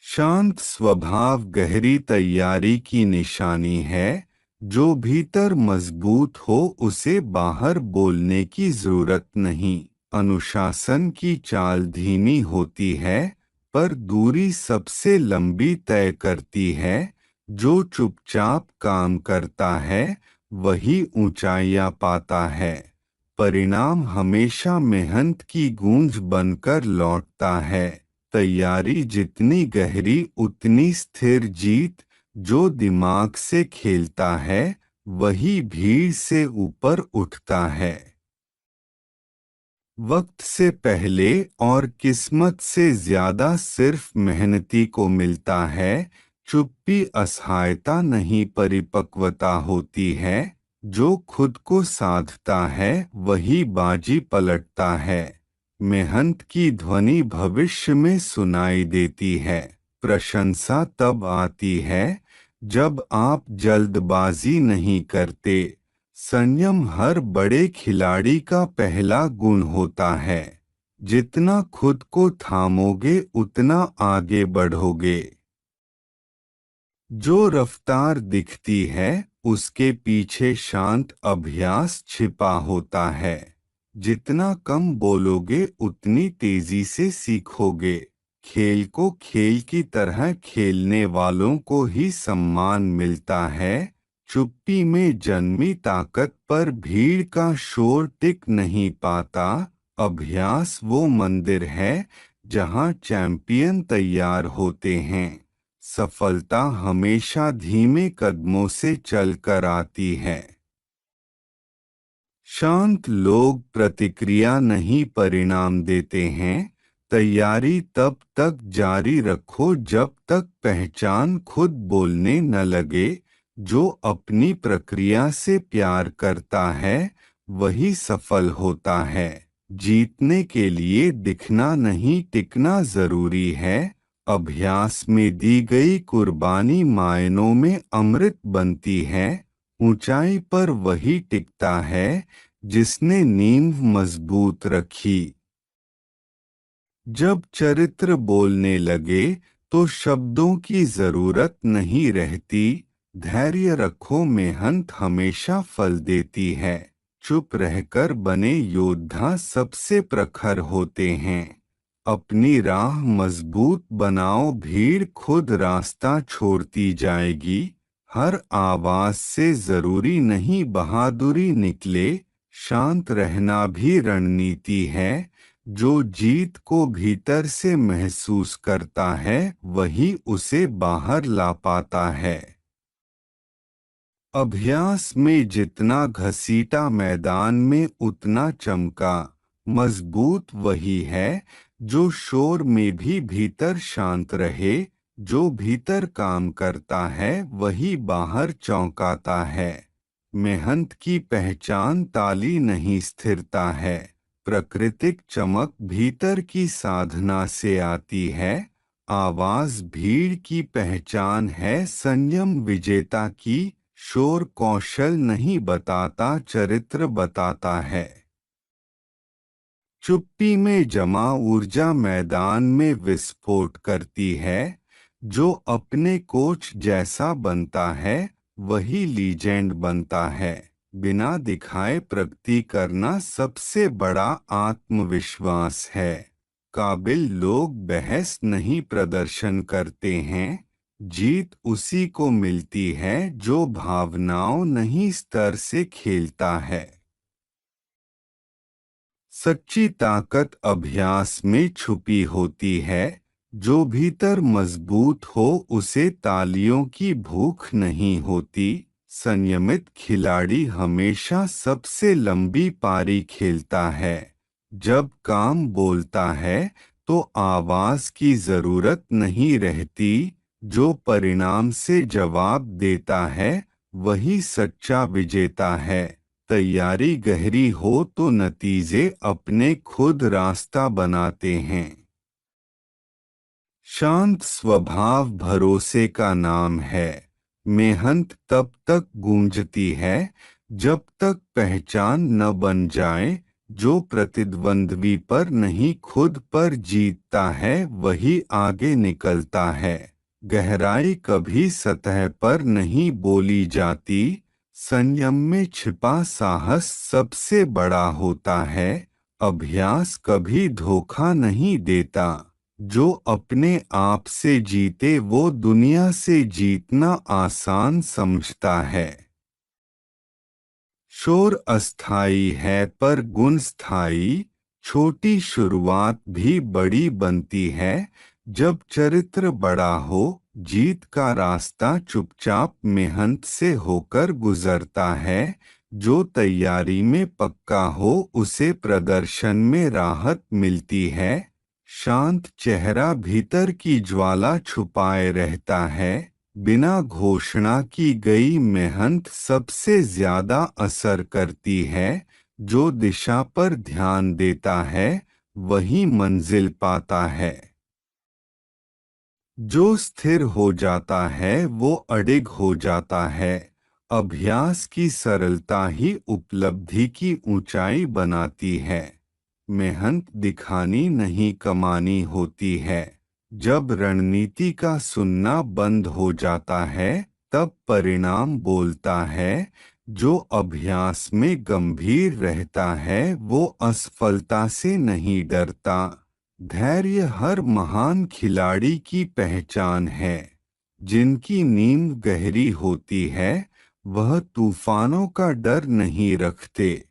शांत स्वभाव गहरी तैयारी की निशानी है। जो भीतर मजबूत हो उसे बाहर बोलने की जरूरत नहीं। अनुशासन की चाल धीमी होती है पर दूरी सबसे लंबी तय करती है। जो चुपचाप काम करता है वही ऊंचाइयां पाता है। परिणाम हमेशा मेहनत की गूंज बनकर लौटता है। तैयारी जितनी गहरी उतनी स्थिर जीत। जो दिमाग से खेलता है वही भीड़ से ऊपर उठता है। वक्त से पहले और किस्मत से ज्यादा सिर्फ मेहनती को मिलता है। चुप्पी असहायता नहीं परिपक्वता होती है। जो खुद को साधता है वही बाजी पलटता है। मेहनत की ध्वनि भविष्य में सुनाई देती है। प्रशंसा तब आती है जब आप जल्दबाजी नहीं करते। संयम हर बड़े खिलाड़ी का पहला गुण होता है। जितना खुद को थामोगे उतना आगे बढ़ोगे। जो रफ्तार दिखती है उसके पीछे शांत अभ्यास छिपा होता है। जितना कम बोलोगे उतनी तेजी से सीखोगे। खेल को खेल की तरह खेलने वालों को ही सम्मान मिलता है। चुप्पी में जन्मी ताकत पर भीड़ का शोर टिक नहीं पाता। अभ्यास वो मंदिर है जहाँ चैंपियन तैयार होते हैं। सफलता हमेशा धीमे कदमों से चलकर आती है। शांत लोग प्रतिक्रिया नहीं परिणाम देते हैं। तैयारी तब तक जारी रखो जब तक पहचान खुद बोलने न लगे। जो अपनी प्रक्रिया से प्यार करता है वही सफल होता है। जीतने के लिए दिखना नहीं टिकना जरूरी है। अभ्यास में दी गई कुर्बानी मायनों में अमृत बनती है। ऊंचाई पर वही टिकता है जिसने नींव मजबूत रखी। जब चरित्र बोलने लगे तो शब्दों की जरूरत नहीं रहती। धैर्य रखो, मेहनत हमेशा फल देती है। चुप रहकर बने योद्धा सबसे प्रखर होते हैं। अपनी राह मजबूत बनाओ, भीड़ खुद रास्ता छोड़ती जाएगी। हर आवाज से जरूरी नहीं बहादुरी निकले। शांत रहना भी रणनीति है। जो जीत को भीतर से महसूस करता है वही उसे बाहर ला पाता है। अभ्यास में जितना घसीटा मैदान में उतना चमका। मजबूत वही है जो शोर में भी भीतर शांत रहे। जो भीतर काम करता है वही बाहर चौंकाता है। मेहनत की पहचान ताली नहीं स्थिरता है। प्राकृतिक चमक भीतर की साधना से आती है। आवाज भीड़ की पहचान है, संयम विजेता की। शोर कौशल नहीं बताता, चरित्र बताता है। चुप्पी में जमा ऊर्जा मैदान में विस्फोट करती है। जो अपने कोच जैसा बनता है वही लीजेंड बनता है। बिना दिखाए प्रगति करना सबसे बड़ा आत्मविश्वास है। काबिल लोग बहस नहीं प्रदर्शन करते हैं। जीत उसी को मिलती है जो भावनाओं नहीं स्तर से खेलता है। सच्ची ताकत अभ्यास में छुपी होती है। जो भीतर मजबूत हो उसे तालियों की भूख नहीं होती। संयमित खिलाड़ी हमेशा सबसे लंबी पारी खेलता है। जब काम बोलता है तो आवाज की जरूरत नहीं रहती। जो परिणाम से जवाब देता है वही सच्चा विजेता है। तैयारी गहरी हो तो नतीजे अपने खुद रास्ता बनाते हैं। शांत स्वभाव भरोसे का नाम है। मेहनत तब तक गूंजती है जब तक पहचान न बन जाए। जो प्रतिद्वंद्वी पर नहीं खुद पर जीतता है वही आगे निकलता है। गहराई कभी सतह पर नहीं बोली जाती। संयम में छिपा साहस सबसे बड़ा होता है। अभ्यास कभी धोखा नहीं देता। जो अपने आप से जीते वो दुनिया से जीतना आसान समझता है। शोर अस्थाई है पर गुण स्थायी। छोटी शुरुआत भी बड़ी बनती है। जब चरित्र बड़ा हो जीत का रास्ता चुपचाप मेहनत से होकर गुजरता है। जो तैयारी में पक्का हो उसे प्रदर्शन में राहत मिलती है। शांत चेहरा भीतर की ज्वाला छुपाए रहता है। बिना घोषणा की गई मेहनत सबसे ज्यादा असर करती है। जो दिशा पर ध्यान देता है वही मंजिल पाता है। जो स्थिर हो जाता है वो अडिग हो जाता है। अभ्यास की सरलता ही उपलब्धि की ऊंचाई बनाती है। मेहनत दिखानी नहीं कमानी होती है। जब रणनीति का सुनना बंद हो जाता है तब परिणाम बोलता है। जो अभ्यास में गंभीर रहता है वो असफलता से नहीं डरता। धैर्य हर महान खिलाड़ी की पहचान है। जिनकी नींव गहरी होती है वह तूफानों का डर नहीं रखते।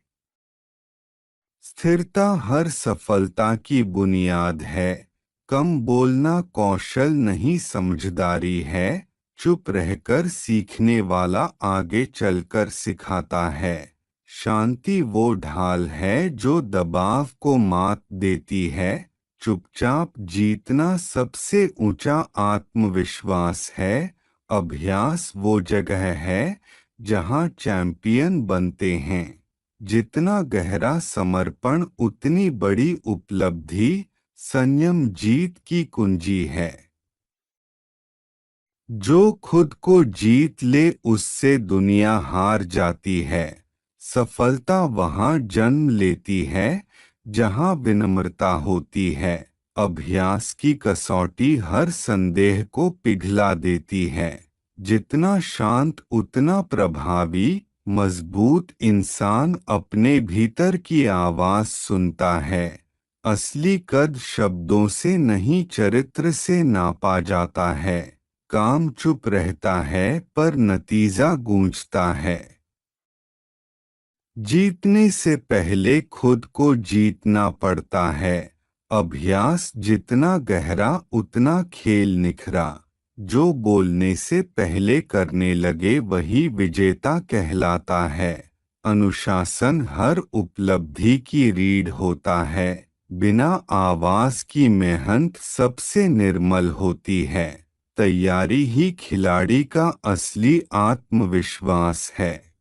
स्थिरता हर सफलता की बुनियाद है। कम बोलना कौशल नहीं समझदारी है। चुप रहकर सीखने वाला आगे चलकर सिखाता है। शांति वो ढाल है जो दबाव को मात देती है। चुपचाप जीतना सबसे ऊंचा आत्मविश्वास है। अभ्यास वो जगह है जहां चैंपियन बनते हैं। जितना गहरा समर्पण उतनी बड़ी उपलब्धि। संयम जीत की कुंजी है। जो खुद को जीत ले उससे दुनिया हार जाती है। सफलता वहां जन्म लेती है जहां विनम्रता होती है। अभ्यास की कसौटी हर संदेह को पिघला देती है। जितना शांत उतना प्रभावी। मजबूत इंसान अपने भीतर की आवाज सुनता है। असली कद शब्दों से नहीं चरित्र से नापा जाता है। काम चुप रहता है पर नतीजा गूंजता है। जीतने से पहले खुद को जीतना पड़ता है। अभ्यास जितना गहरा उतना खेल निखरा। जो बोलने से पहले करने लगे वही विजेता कहलाता है। अनुशासन हर उपलब्धि की रीढ़ होता है। बिना आवाज की मेहनत सबसे निर्मल होती है। तैयारी ही खिलाड़ी का असली आत्मविश्वास है।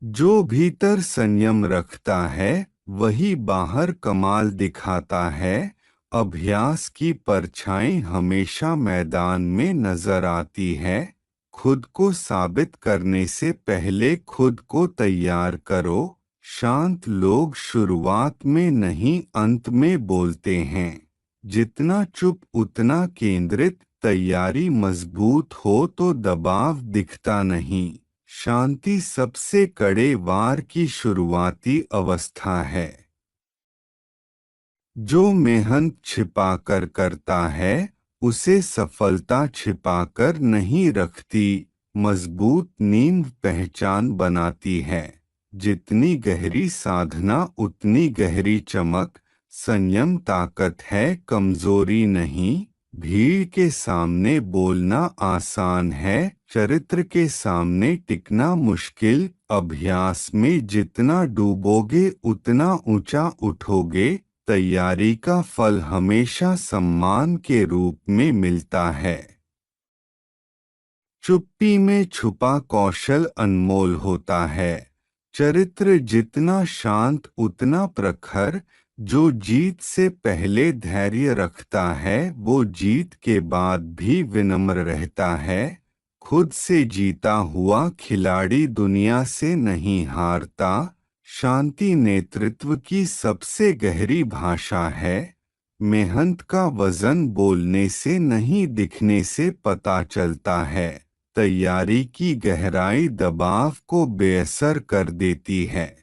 जो भीतर संयम रखता है वही बाहर कमाल दिखाता है। अभ्यास की परछाई हमेशा मैदान में नजर आती है। खुद को साबित करने से पहले खुद को तैयार करो। शांत लोग शुरुआत में नहीं अंत में बोलते हैं। जितना चुप उतना केंद्रित। तैयारी मजबूत हो तो दबाव दिखता नहीं। शांति सबसे कड़े वार की शुरुआती अवस्था है। जो मेहनत छिपाकर करता है उसे सफलता छिपाकर नहीं रखती। मजबूत नींव पहचान बनाती है। जितनी गहरी साधना उतनी गहरी चमक। संयम ताकत है कमजोरी नहीं। भीड़ के सामने बोलना आसान है। चरित्र के सामने टिकना मुश्किल। अभ्यास में जितना डूबोगे उतना ऊंचा उठोगे। तैयारी का फल हमेशा सम्मान के रूप में मिलता है। चुप्पी में छुपा कौशल अनमोल होता है। चरित्र जितना शांत उतना प्रखर। जो जीत से पहले धैर्य रखता है वो जीत के बाद भी विनम्र रहता है। खुद से जीता हुआ खिलाड़ी दुनिया से नहीं हारता। शांति नेतृत्व की सबसे गहरी भाषा है। मेहनत का वजन बोलने से नहीं दिखने से पता चलता है। तैयारी की गहराई दबाव को बेअसर कर देती है।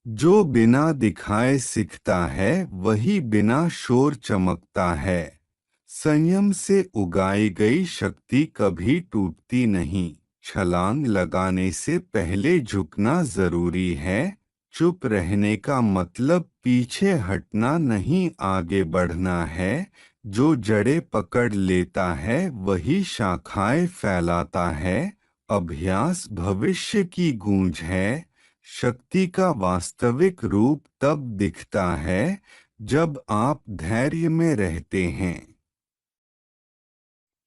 जो बिना दिखाए सीखता है वही बिना शोर चमकता है। संयम से उगाई गई शक्ति कभी टूटती नहीं। छलांग लगाने से पहले झुकना जरूरी है। चुप रहने का मतलब पीछे हटना नहीं आगे बढ़ना है। जो जड़ें पकड़ लेता है वही शाखाएं फैलाता है। अभ्यास भविष्य की गूंज है। शक्ति का वास्तविक रूप तब दिखता है जब आप धैर्य में रहते हैं।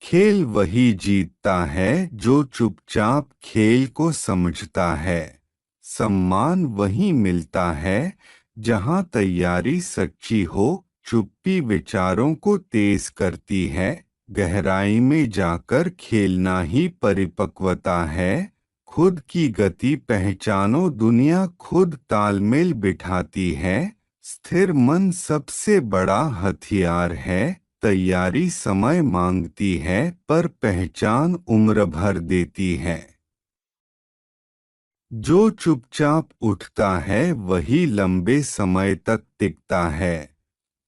खेल वही जीतता है जो चुपचाप खेल को समझता है। सम्मान वही मिलता है जहां तैयारी सच्ची हो। चुप्पी विचारों को तेज करती है। गहराई में जाकर खेलना ही परिपक्वता है। खुद की गति पहचानो, दुनिया खुद तालमेल बिठाती है। स्थिर मन सबसे बड़ा हथियार है। तैयारी समय मांगती है पर पहचान उम्र भर देती है। जो चुपचाप उठता है वही लंबे समय तक टिकता है।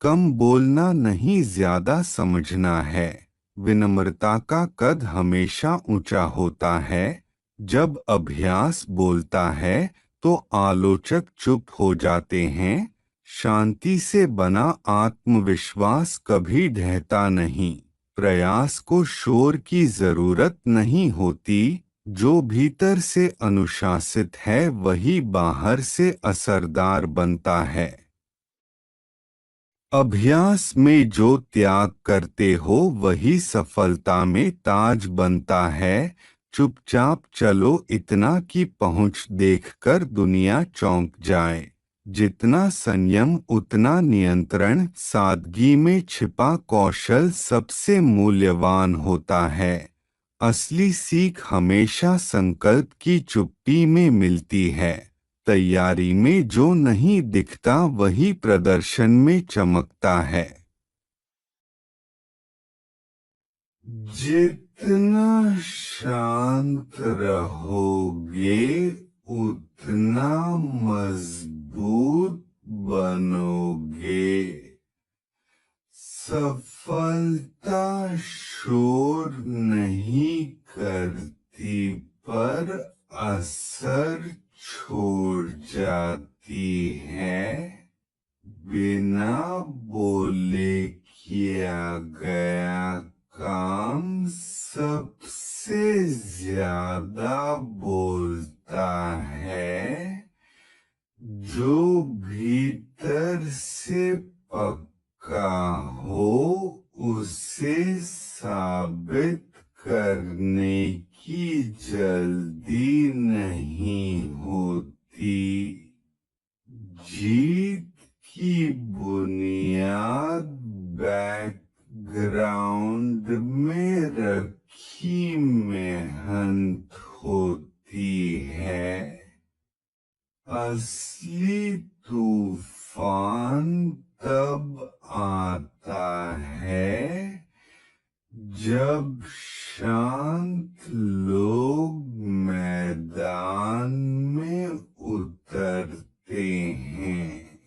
कम बोलना नहीं, ज्यादा समझना है। विनम्रता का कद हमेशा ऊंचा होता है। जब अभ्यास बोलता है तो आलोचक चुप हो जाते हैं। शांति से बना आत्मविश्वास कभी ढहता नहीं। प्रयास को शोर की जरूरत नहीं होती। जो भीतर से अनुशासित है वही बाहर से असरदार बनता है। अभ्यास में जो त्याग करते हो वही सफलता में ताज बनता है। चुपचाप चलो इतना कि पहुंच देखकर दुनिया चौंक जाए। जितना संयम उतना नियंत्रण। सादगी में छिपा कौशल सबसे मूल्यवान होता है। असली सीख हमेशा संकल्प की चुप्पी में मिलती है। तैयारी में जो नहीं दिखता वही प्रदर्शन में चमकता है। जितना शांत रहोगे उतना मजबूत बनोगे। सफलता शोर नहीं करती पर असर छोड़ जाती है। बिना बोले किया गया काम सबसे ज्यादा बोलता है। जो भीतर से पक्का हो उसे साबित करने की जल्दी नहीं होती। जीत की बुनियाद बैकग्राउंड में रखी मेहनत होती है। असली तूफान तब आता है जब शांत लोग मैदान में उतरते हैं।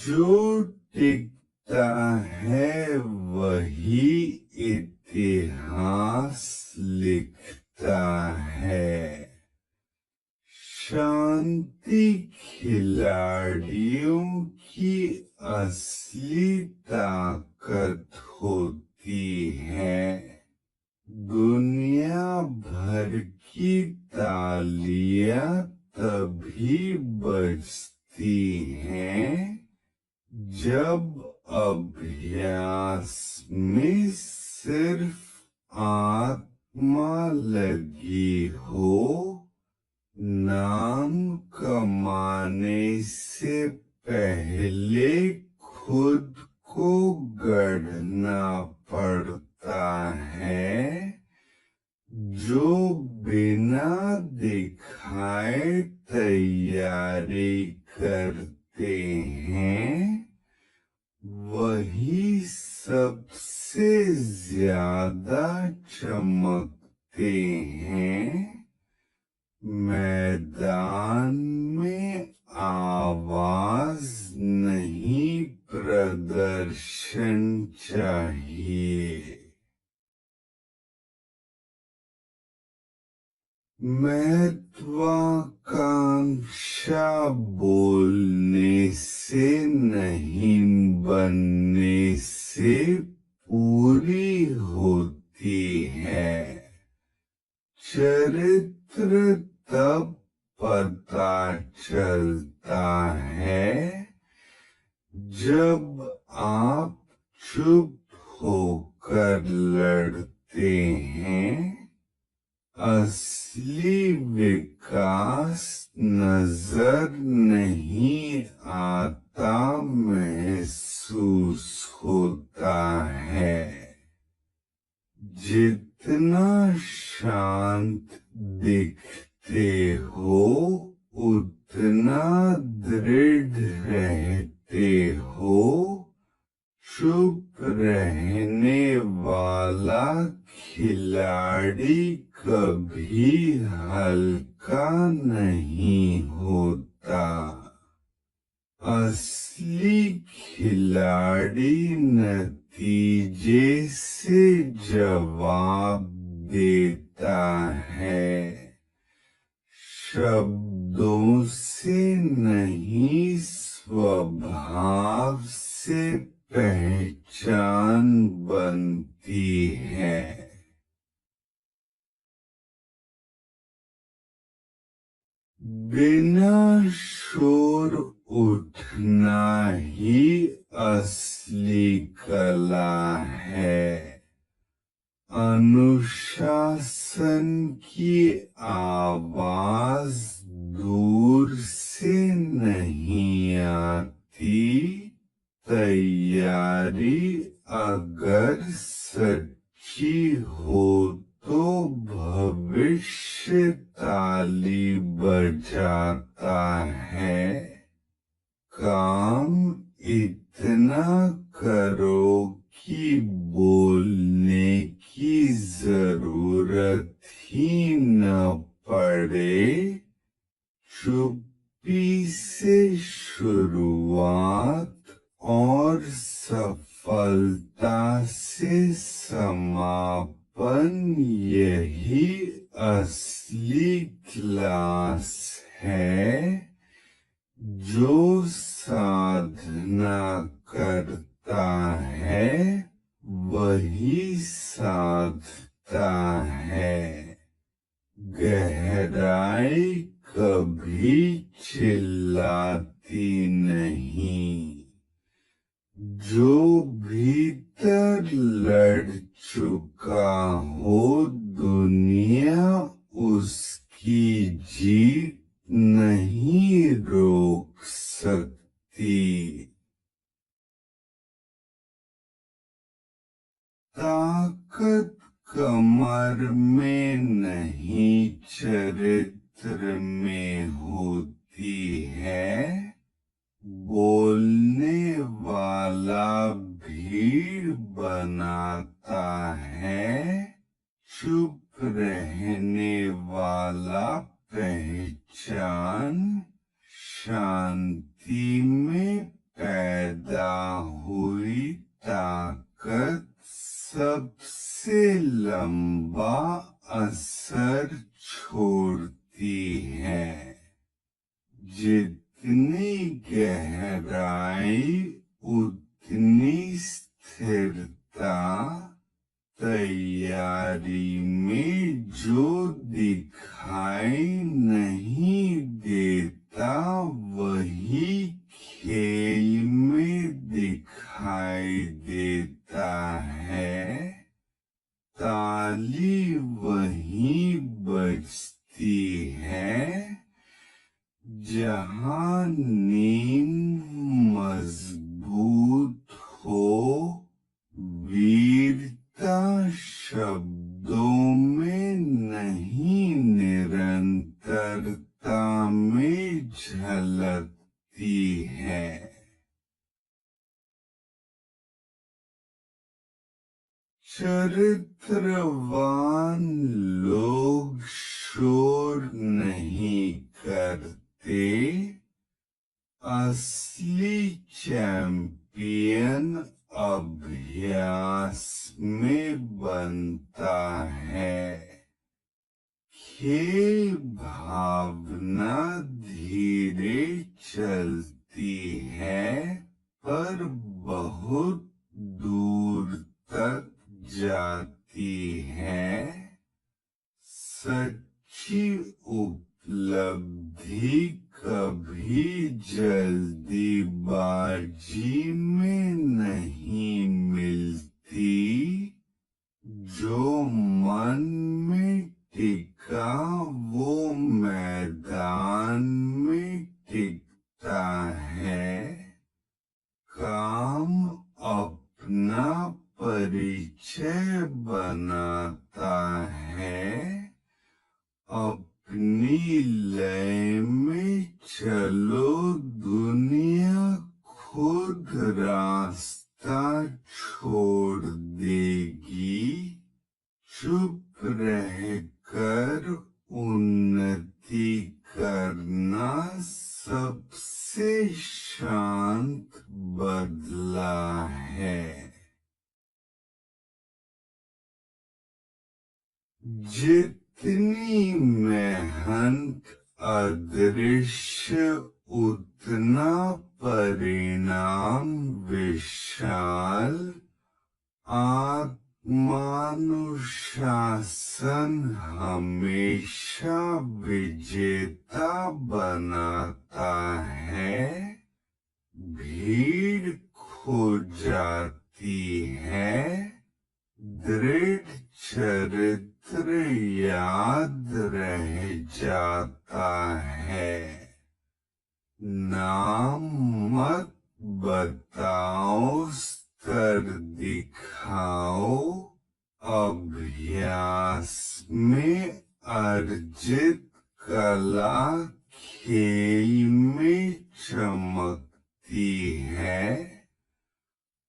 जो टिकता है वही इतिहास लिखता है। शांति खिलाड़ियों की असली ताकत होती है। दुनिया भर की तालियां तभी बजती हैं जब अभ्यास में सिर्फ आत्मा लगी हो। नाम कमाने से पहले खुद को गढ़ना पड़ता है। जो बिना दिखाए तैयारी करते हैं वही सबसे ज्यादा चमकते हैं। मैदान में आवाज नहीं प्रदर्शन चाहिए। महत्वाकांक्षा बोलने से नहीं बनने से पूर्ण पूरी होती है। चरित्र तब पता चलता है जब आप चुप होकर लड़ते हैं। असली विकास नजर नहीं आता, महसूस होता है। जितना शांत दिखते हो उतना दृढ़ रहते हो। चुप रहने वाला खिलाड़ी कभी हल्का नहीं होता। असली खिलाड़ी नतीजे से जवाब देता है, शब्दों से नहीं, स्वभाव से पहचान बनती है। बिना शोर उठना ही असली कला है। अनुशासन की आवाज दूर से नहीं आती, तैयारी अगर सच्ची हो तो भविष्य ताली बजाता है। काम इतना करो कि बोलने की जरूरत ही न पड़े। चुप्पी से शुरुआत और सफलता से समापन, यही असली क्लास है। जो साधना करता है वही साधता है। गहराई कभी चिल्लाती नहीं। जो भीतर लड़ चुका हो दुनिया उसकी जीत नहीं रोक सकती। ताकत कमर में नहीं चरित्र में होती है। बोलने वाला भीड़ बनाता है, चुप रहने वाला पहचान। शांति में पैदा हुई ताकत सबसे लंबा असर छोड़ती है। जितनी गहराई उतनी स्थिरता। तैयारी में जो दिखाई नहीं देता वही खेल में दिखाई देता है। ताली वहीं बजती है जहां नींव मजबूत हो। वीरता शब्दों में नहीं, निरंतरता में झलकती है। चरित्रवान लोग शोर नहीं करते। असली चैंपियन अभ्यास में बनता है। खेल भावना धीरे चलती है पर बहुत दूर तक जाती है। सच्ची उपलब्धि कभी जल्दीबाजी में नहीं मिलती। जो मन में टिका वो मैदान में टिकता है। काम अपना परिचय बनाता है। अपनी लय में चलो, दुनिया खुद रास्ता छोड़ देगी। चुप रहकर उन्नति करना सबसे शांत बदला है। जितनी मेहनत अदृश्य, उतना परिणाम विशाल। आत्मानुशासन हमेशा विजेता बनाता है। भीड़ खो जाती है, दृढ़ चरित्र याद रह जाता है। नाम मत बताओ, स्तर दिखाओ। अभ्यास में अर्जित कला खेल में चमकती है।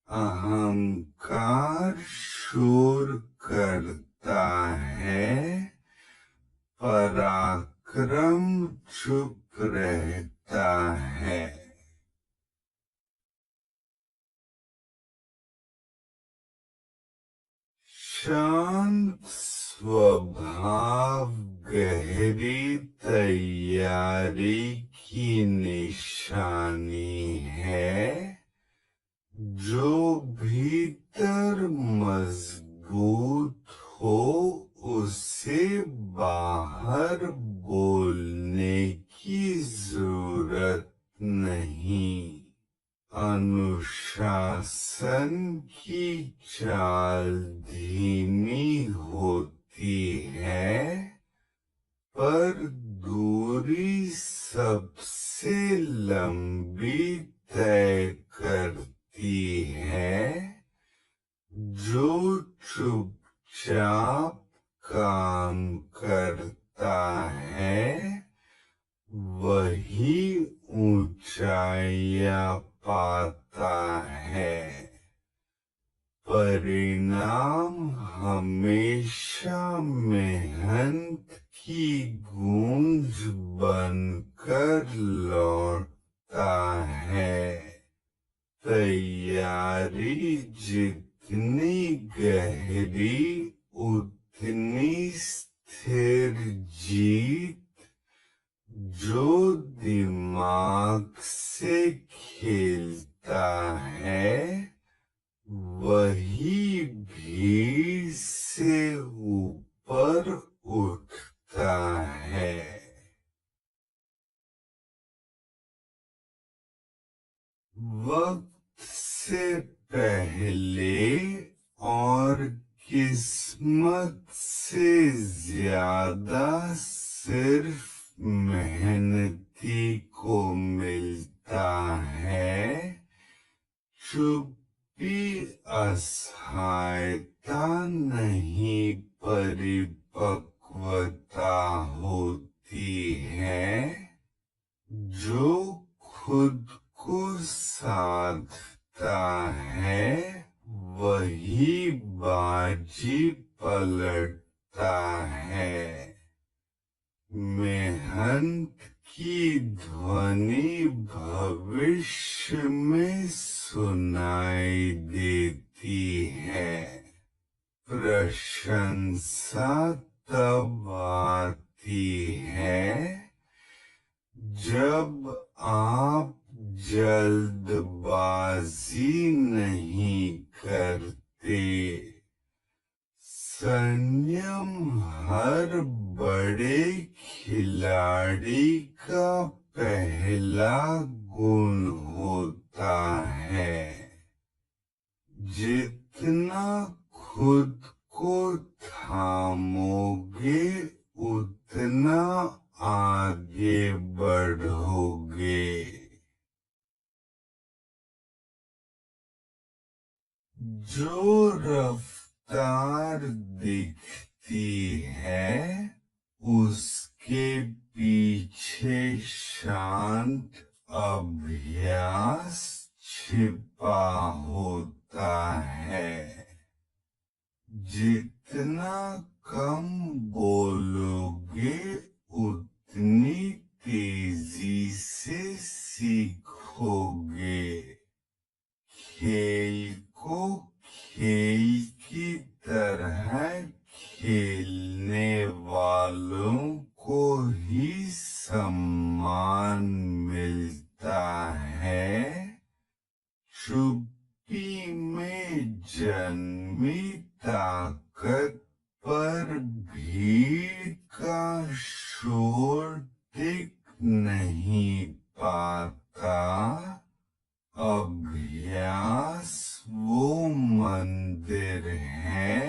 अहंकार शोर करता है, पराक्रम चुप रहता है। शांत स्वभाव गहरी तैयारी की निशानी है। जो भीतर मजबूत हो उसे बाहर बोलने की जरूरत नहीं। अनुशासन की चाल धीमी होती है, पर दूरी सबसे लंबी तय करती है। जो चुपचाप काम करता है वही ऊंचाइयां पाता है। परिणाम हमेशा मेहनत की गूंज बनकर लौटता है। तैयारी जितनी गहरी, उतनी स्थिर जीत। जो दिमाग से खेलता है वही भीड़ से ऊपर उठता है। वक्त से पहले और किस्मत से ज्यादा सिर्फ मेहनती को मिलता है। चुप्पी असहायता नहीं, परिपक्वता होती है। जो खुद को साधता है वही बाजी पलटता है। मेहनत की ध्वनि भविष्य में सुनाई देती है। प्रशंसा तब आती है जब आप जल्दबाजी नहीं करते। बड़े खिलाड़ी का पहला गुण होता है। जितना खुद को थामोगे उतना आगे बढ़ोगे। जो रफ्तार दिखती है उसके पीछे शांत अभ्यास छिपा होता है। जितना कम बोलोगे उतनी तेजी से सीखोगे। खेल को खेल की तरह खेलने वालों को ही सम्मान मिलता है। चुप्पी में जन्मी ताकत पर भीड़ का शोर टिक नहीं पाता। अभ्यास वो मंदिर है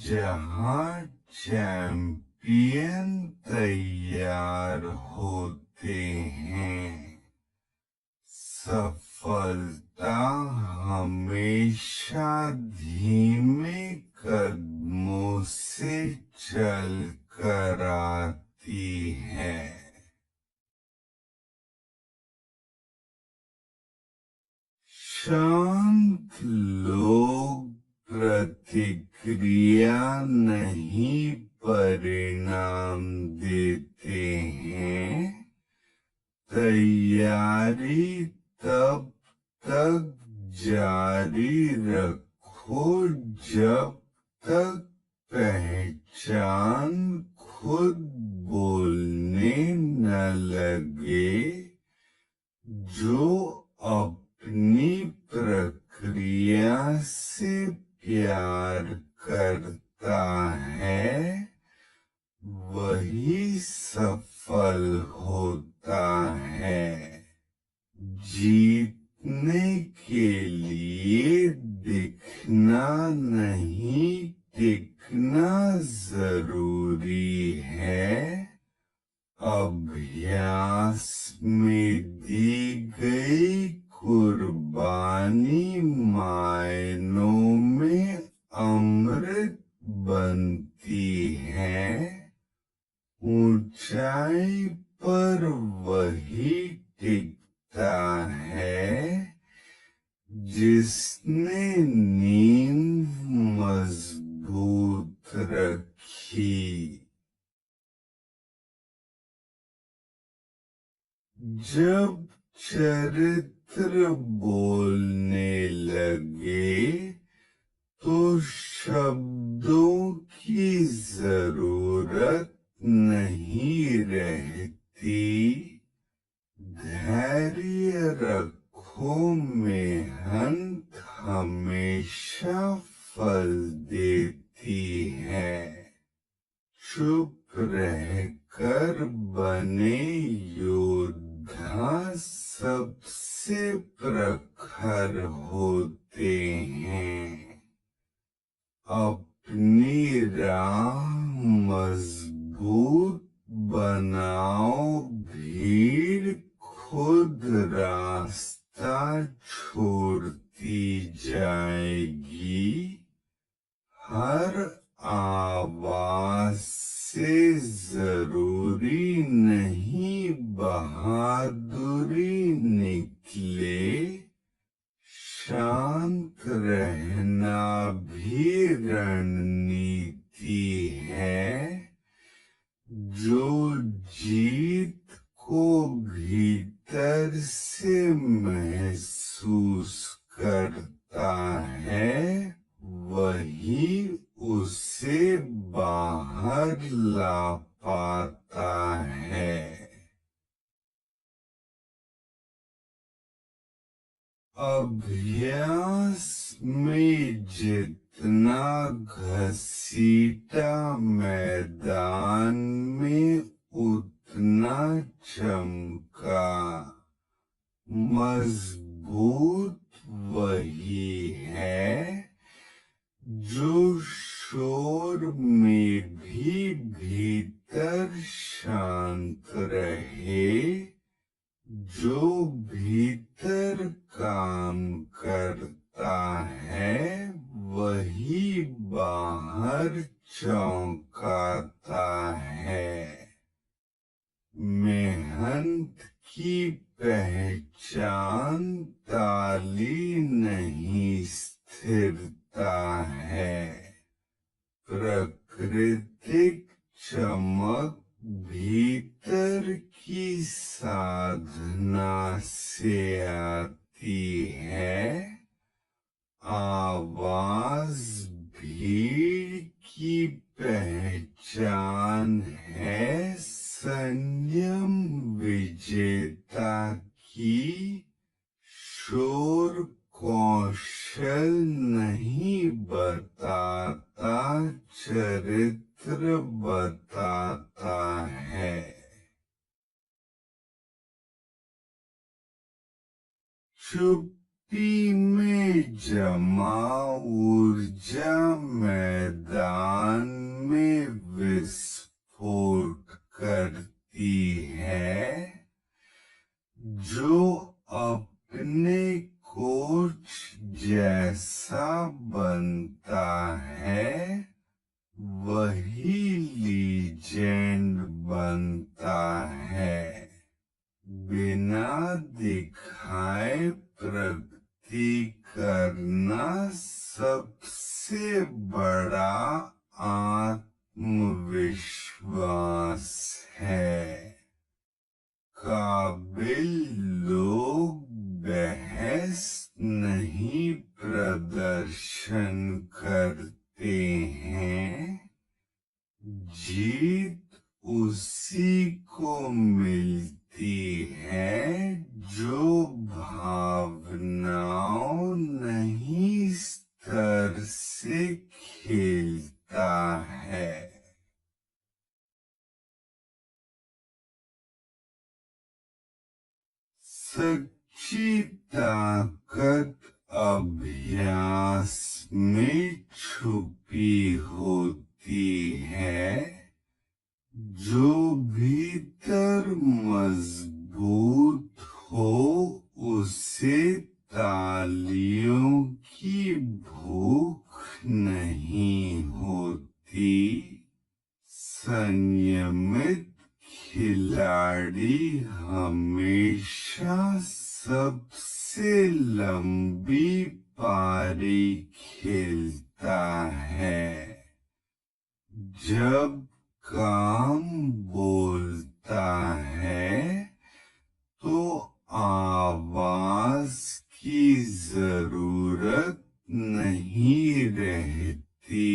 जहाँ चैंपियन तैयार होते हैं। सफलता हमेशा धीमे कदमों से चल कर आती है। शांत लोग प्रतिक्रिया नहीं परिणाम देते हैं। तैयारी तब तक जारी रखो जब तक पहचान खुद बोलने न लगे। जो अपनी प्रक्रिया से प्यार करता है वही सफल होता है। जीतने के लिए दिखना नहीं टिकना जरूरी है। अभ्यास में दी गई कुर्बानी मायनों में अमृत बनती है। ऊंचाई पर वही टिकता है जिसने नींव मजबूत रखी। जब चरित्र बोलने लगे तो शब्दों की जरूरत नहीं रहती। धैर्य रखो, मेहनत हमेशा फल देती है। चुप रहकर बने योद्धा सबसे प्रखर होते हैं। अपनी राह मजबूत बनाओ, भीड़ खुद रास्ता छोड़ती जाएगी। हर आवाज से जरूरी नहीं बहादुरी निकले। शांत रहना भी रणनीति है। जो जीत को भीतर से महसूस करता है वही उसे बाहर ला पाता है। अभ्यास में जितना उतना घसीटा, मैदान में उतना चमका। मजबूत वही है जो शोर में भी भीतर शांत रहे, जो भीतर काम करता है वही बाहर चौंकाता है। मेहनत की पहचान ताली नहीं, स्थिरता है। प्राकृतिक चमक भीतर की साधना से आती है। आवाज भीड़ की पहचान है, संयम विजेता की। शोर कौशल नहीं बताता, चरित्र बताता है। चुप्पी में जमा ऊर्जा मैदान में विस्फोट करती है। जो अपने कोच जैसा बनता है वही लीजेंड बनता है। बिना दिखाए प्रगति करना सबसे बड़ा आत्मविश्वास है। काबिल लोग बहस नहीं प्रदर्शन करते हैं। जीत उसी को मिलती है जो भावनाओं नहीं स्तर से खेलता है। सच्ची ताकत अभ्यास में छुपी होती है। जो भीतर मजबूत हो उसे तालियों की भूख नहीं होती। संयमित खिलाड़ी हमेशा सबसे लंबी पारी खेलता है। जब काम बोलता है तो आवाज की जरूरत नहीं रहती।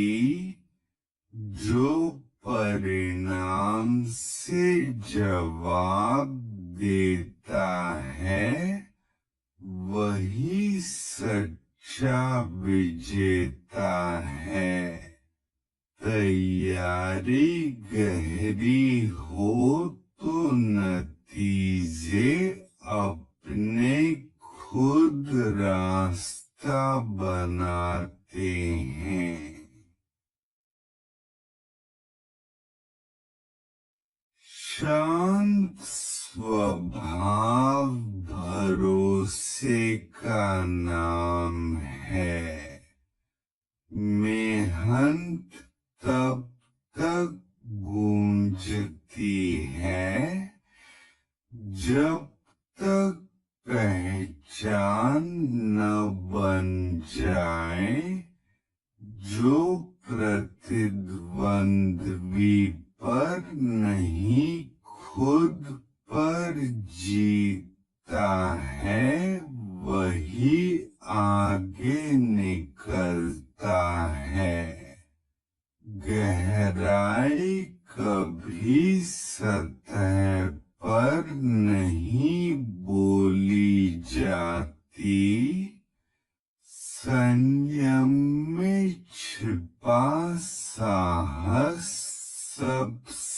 जो परिणाम से जवाब देता है वही सच्चा विजेता है। तैयारी गहरी हो तो नतीजे अपने खुद रास्ता बनाते हैं। शांत स्वभाव भरोसे का नाम है। मेहनत तब तक गूंजती है जब तक पहचान न बन जाए। जो प्रतिद्वंद्वी पर नहीं खुद पर जीता है वही आगे निकलता है। गहराई कभी सतह पर नहीं बोली जाती। संयम में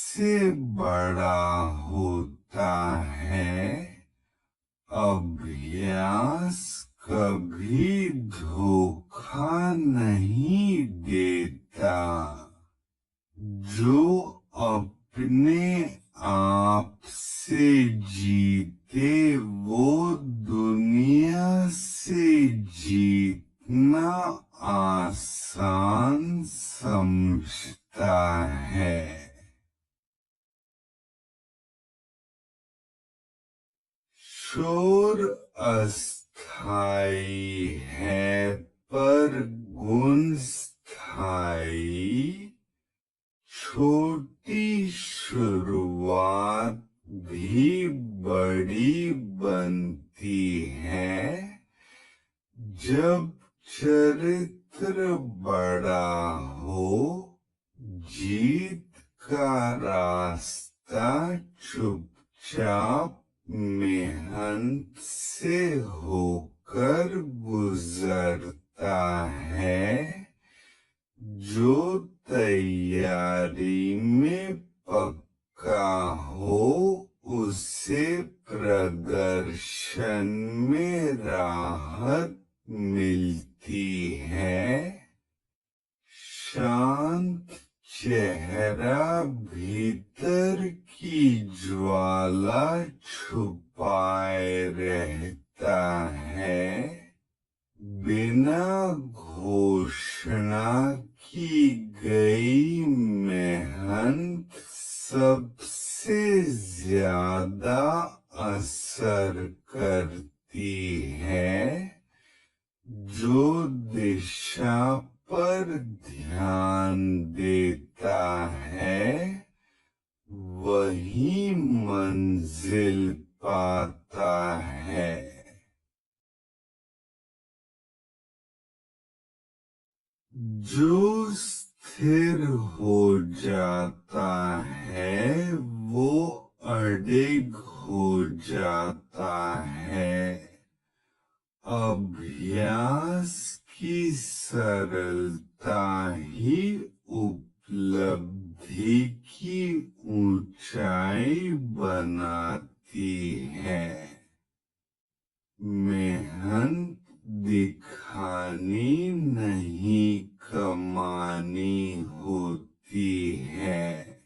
से बड़ा होता है। अभ्यास कभी धोखा नहीं देता। जो अपने आप से जीते वो दुनिया से जीतना आसान समझता है। शोर अस्थाई है पर गुण स्थाई। छोटी शुरुआत भी बड़ी बनती है। जब चरित्र बड़ा हो, जीत का रास्ता चुपचाप मेहनत से होकर गुजरता है। जो तैयारी में पक्का हो उसे प्रदर्शन में राहत मिलती है। शांत चेहरा भीतर की ज्वाला छुपाए रहता है। बिना घोषणा की गई मेहनत सबसे ज्यादा असर करती है। जो दिशा पर ध्यान देता है वही मंजिल पाता है। जो स्थिर हो जाता है वो अडिग हो जाता है। अभ्यास की सरलता ही उपलब्धि की ऊंचाई बनाती है। मेहनत दिखानी नहीं कमानी होती है।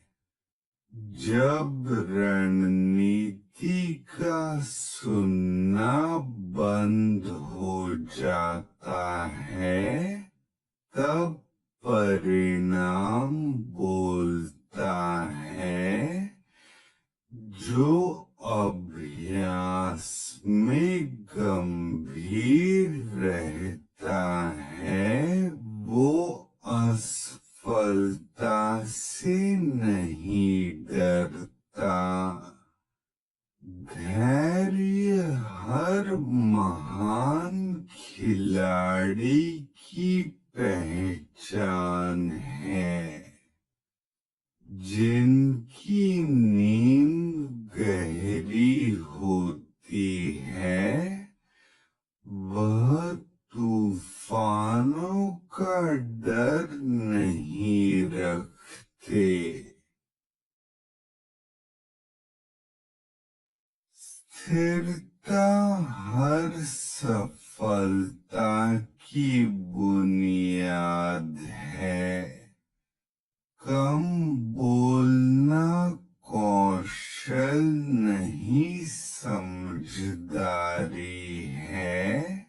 जब रणनीति का सुनना बंद हो जाता है तब परिणाम बोलता है। जो अभ्यास में गंभीर रहता है वो असफलता से नहीं डरता। धैर्य हर महान खिलाड़ी की पहचान है। जिनकी नींद गहरी होती है वह तूफानों का डर नहीं रखते। स्थिरता हर सफलता की बुनियाद है। कम बोलना कौशल नहीं समझदारी है।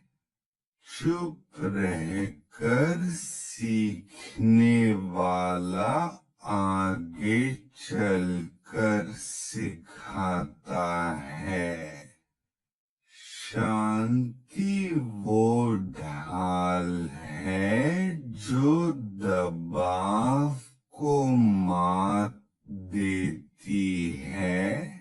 चुप रहकर सीखने वाला आगे चलकर सिखाता है। शांति वो ढाल है जो दबाव को मात देती है।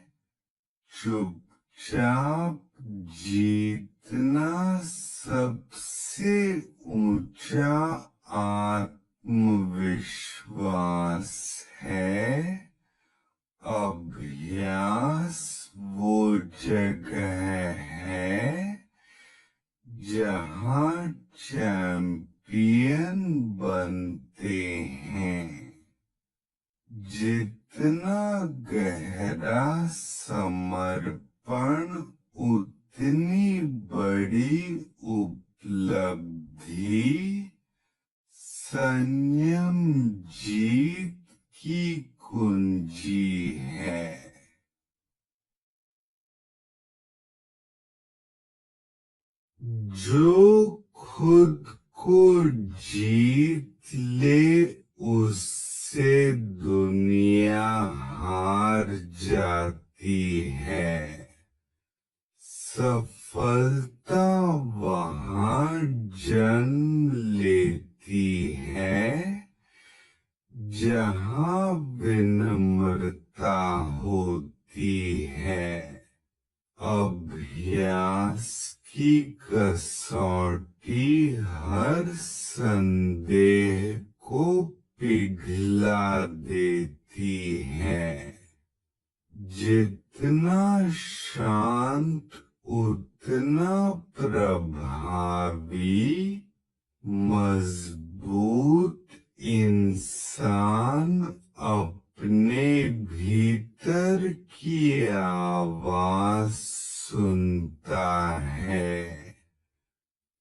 चुपचाप जीतना सबसे ऊंचा आत्मविश्वास है। अभ्यास वो जगह है जहां चैंपियन बनते हैं। जितना गहरा समर्पण उतनी बड़ी उपलब्धि। संयम जीत की कुंजी है। जो खुद को जीत ले उससे दुनिया हार जाती है। सफलता वहाँ जन्म लेती है जहाँ विनम्रता होती है। अभ्यास की कसौटी हर संदेह को पिघला देती है। जितना शांत उतना प्रभावी। मजबूत इंसान अपने भीतर की आवाज सुनता है।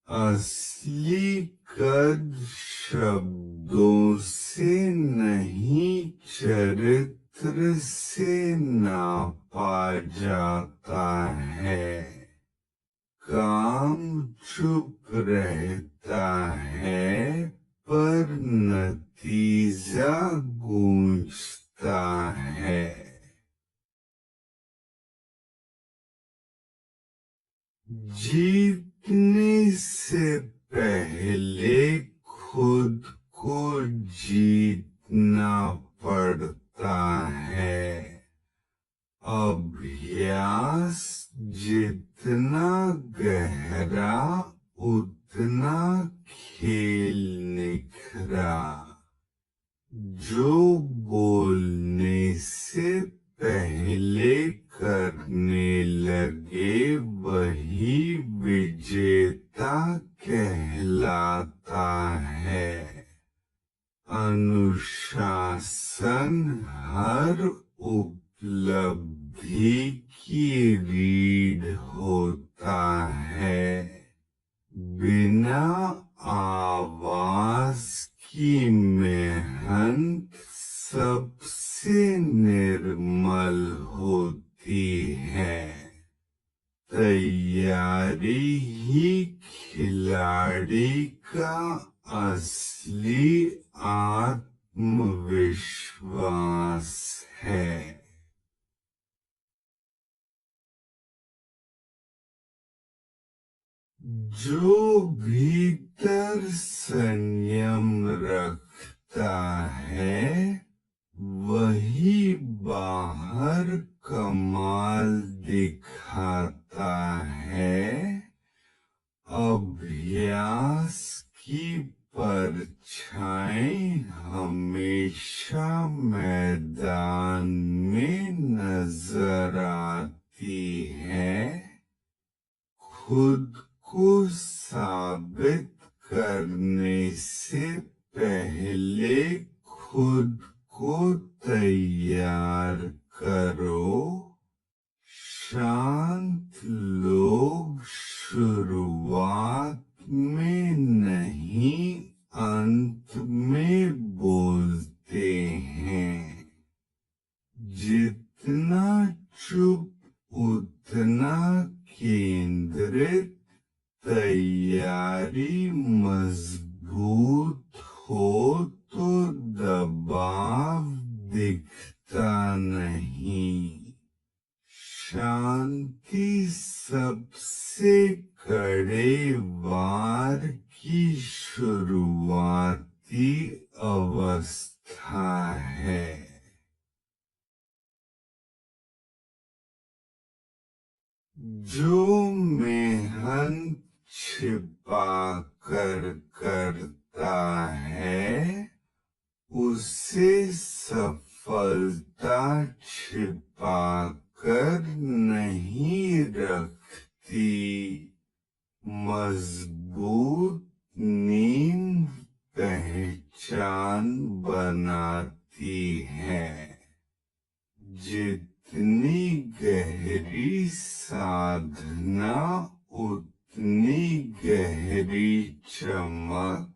असली कद शब्दों से नहीं चरित्र से नापा जाता है। काम चुप रहता है पर नतीजा गूंजता है। जीतने से पहले खुद को जीतना पड़ता है। अभ्यास जितना गहरा उतना खेल निखरा। जो बोलने से पहले करने लगे वही विजेता कहलाता है। अनुशासन हर उपलब्धि की रीढ़ होता है। बिना आवाज की मेहनत सबसे निर्मल होती है। तैयारी ही खिलाड़ी का असली आत्मविश्वास है। जो भीतर संयम रखता है वही बाहर कमाल दिखाता है। अभ्यास की परछाई हमेशा मैदान में नजर आती है। खुद को साबित करने से पहले खुद को तैयार करो। शांत लोग शुरुआत में नहीं अंत में बोलते हैं। जितना चुप उतना केंद्रित। तैयारी मजबूत हो तो दबाव दिखता नहीं। शांति सबसे कड़े वार की शुरुआती अवस्था है। जो मेहनत छिपा कर करता है उसे सफलता छिपा कर नहीं रखती। मजबूत नींव पहचान बनाती है। जितनी गहरी साधना उतनी गहरी चमक,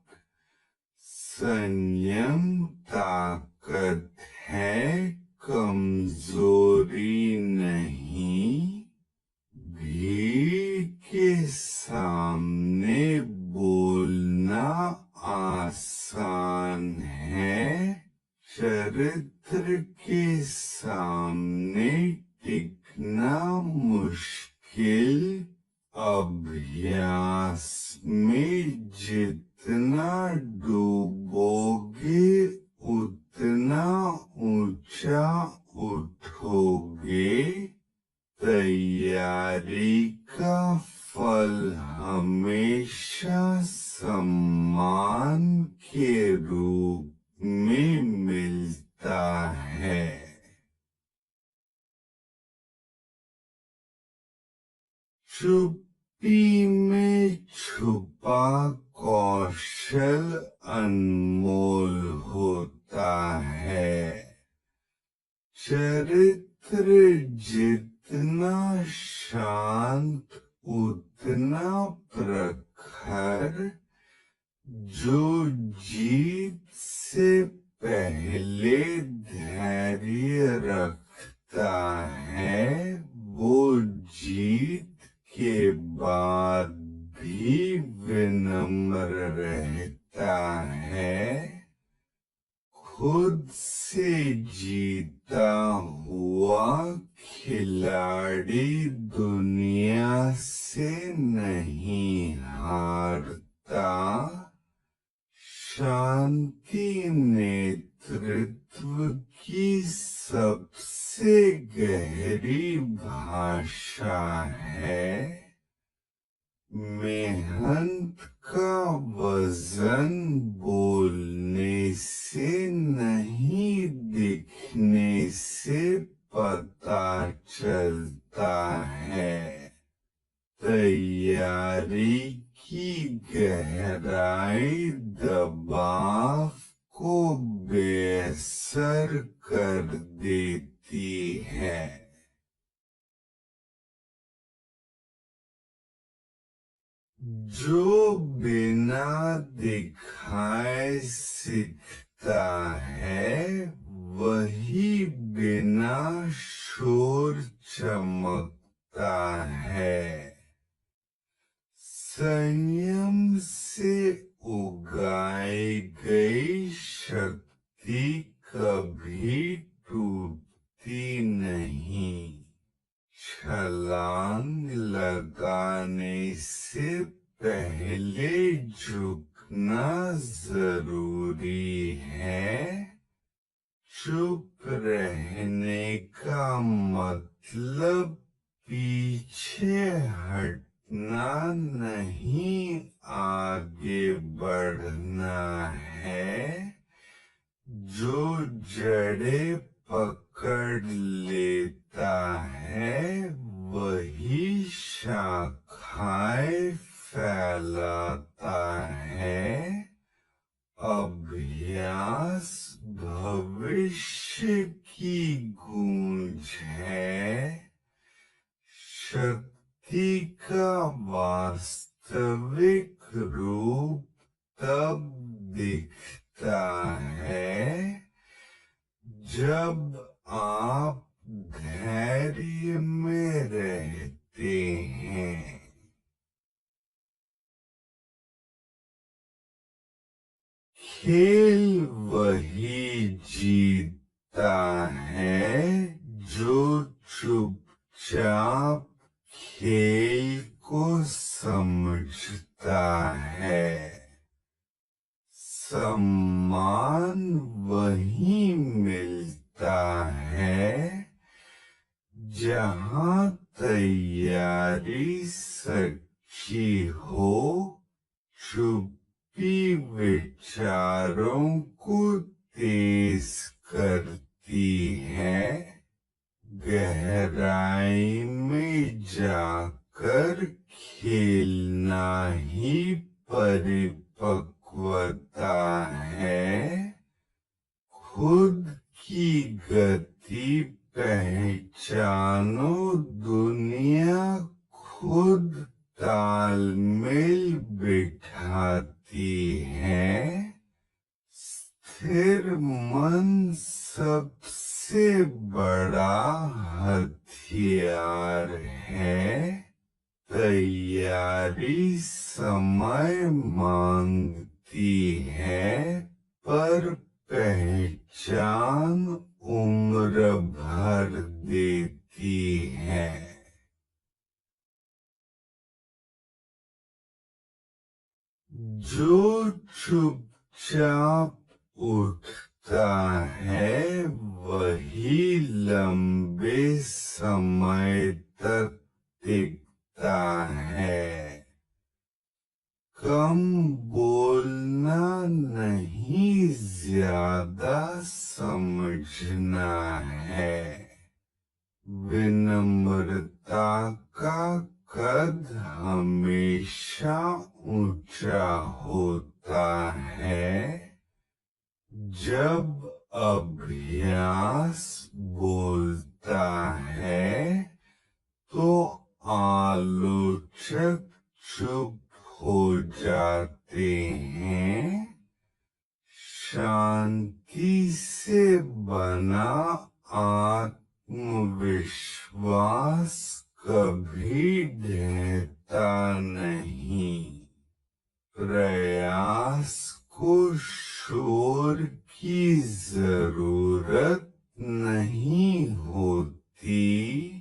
संयम ताकत है, कमजोरी नहीं। भीड़ के सामने बोलना आसान है, चरित्र के सामने टिकना मुश्किल। अभ्यास में जितना डूबोगे उतना ऊंचा उठोगे। तैयारी का फल हमेशा सम्मान के रूप में मिलता है। चुप्पी में छुपा कौशल अनमोल होता है। चरित्र जितना शांत उतना प्रखर। जो जीत से पहले धैर्य रखता है वो जीत के बाद भी विनम्र रहता है। खुद से जीता हुआ खिलाड़ी दुनिया से नहीं हारता। शांति नेतृत्व की सबसे गहरी भाषा है। मेहनत का वजन बोलने से नहीं दिखने से पता चलता है। तैयारी की गहराई दबाव को बेअसर कर देती है। जो बिना दिखाए सीखता है वही बिना शोर चमकता है। संयम से उगाई गई शक्ति कभी टूटती नहीं। छलांग लगाने से पहले झुकना जरूरी है। चुप रहने का मतलब पीछे हटना नहीं, आगे बढ़ना है। जो जड़ें पकड़ लेता है वही शाखाएं फैलाता है। अभ्यास भविष्य की गूंज है। शक्ति का वास्तविक रूप तब दिखता है जब आप धैर्य में रहते हैं। खेल वही जीतता है जो चुपचाप खेल को समझता है। सम्मान वही मिलता है जहाँ तैयारी सच्ची हो। चुप्पी विचारों को तेज करती है। गहराई में जाकर खेलना ही परिपक्वता है। खुद की गति पहचानो दुनिया खुद तालमेल बिठाती है। स्थिर मन सबसे बड़ा हथियार है। तैयारी समय मांगती है, पर पहचान उम्र भर देती है। जो चुपचाप उठता है वही लंबे समय तक टिकता है। कम बोलना नहीं, ज्यादा समझना है। विनम्रता का कद हमेशा ऊंचा होता है। जब अभ्यास बोलता है तो आलोचक चुप हो जाते हैं। शांति से बना आत्मविश्वास कभी ढहता नहीं। प्रयास को शोर की जरूरत नहीं होती।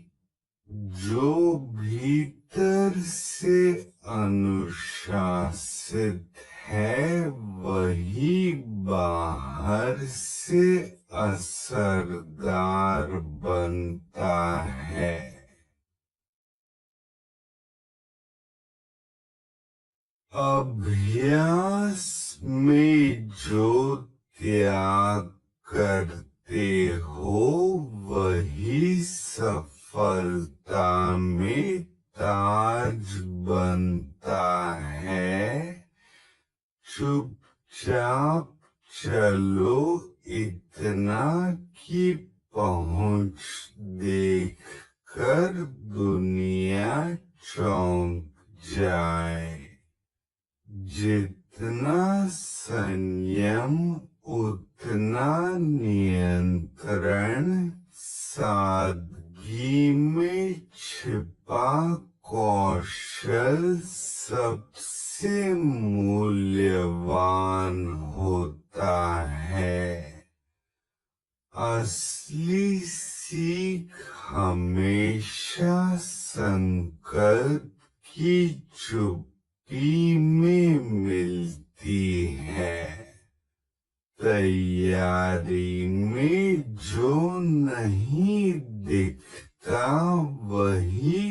जो भीतर से अनुशासित है वही बाहर से असरदार बनता है। अभ्यास में जो त्याग करते हो वही सफलता में ताज बनता है। चुपचाप चलो, इतना की पहुंच देखकर दुनिया चौंक जाए। जितना संयम उतना नियंत्रण। सादगी में छिपा कौशल सबसे मूल्यवान होता है। असली सीख हमेशा संकल्प की चुप्पी में मिलती है। तैयारी में जो नहीं दिखता वही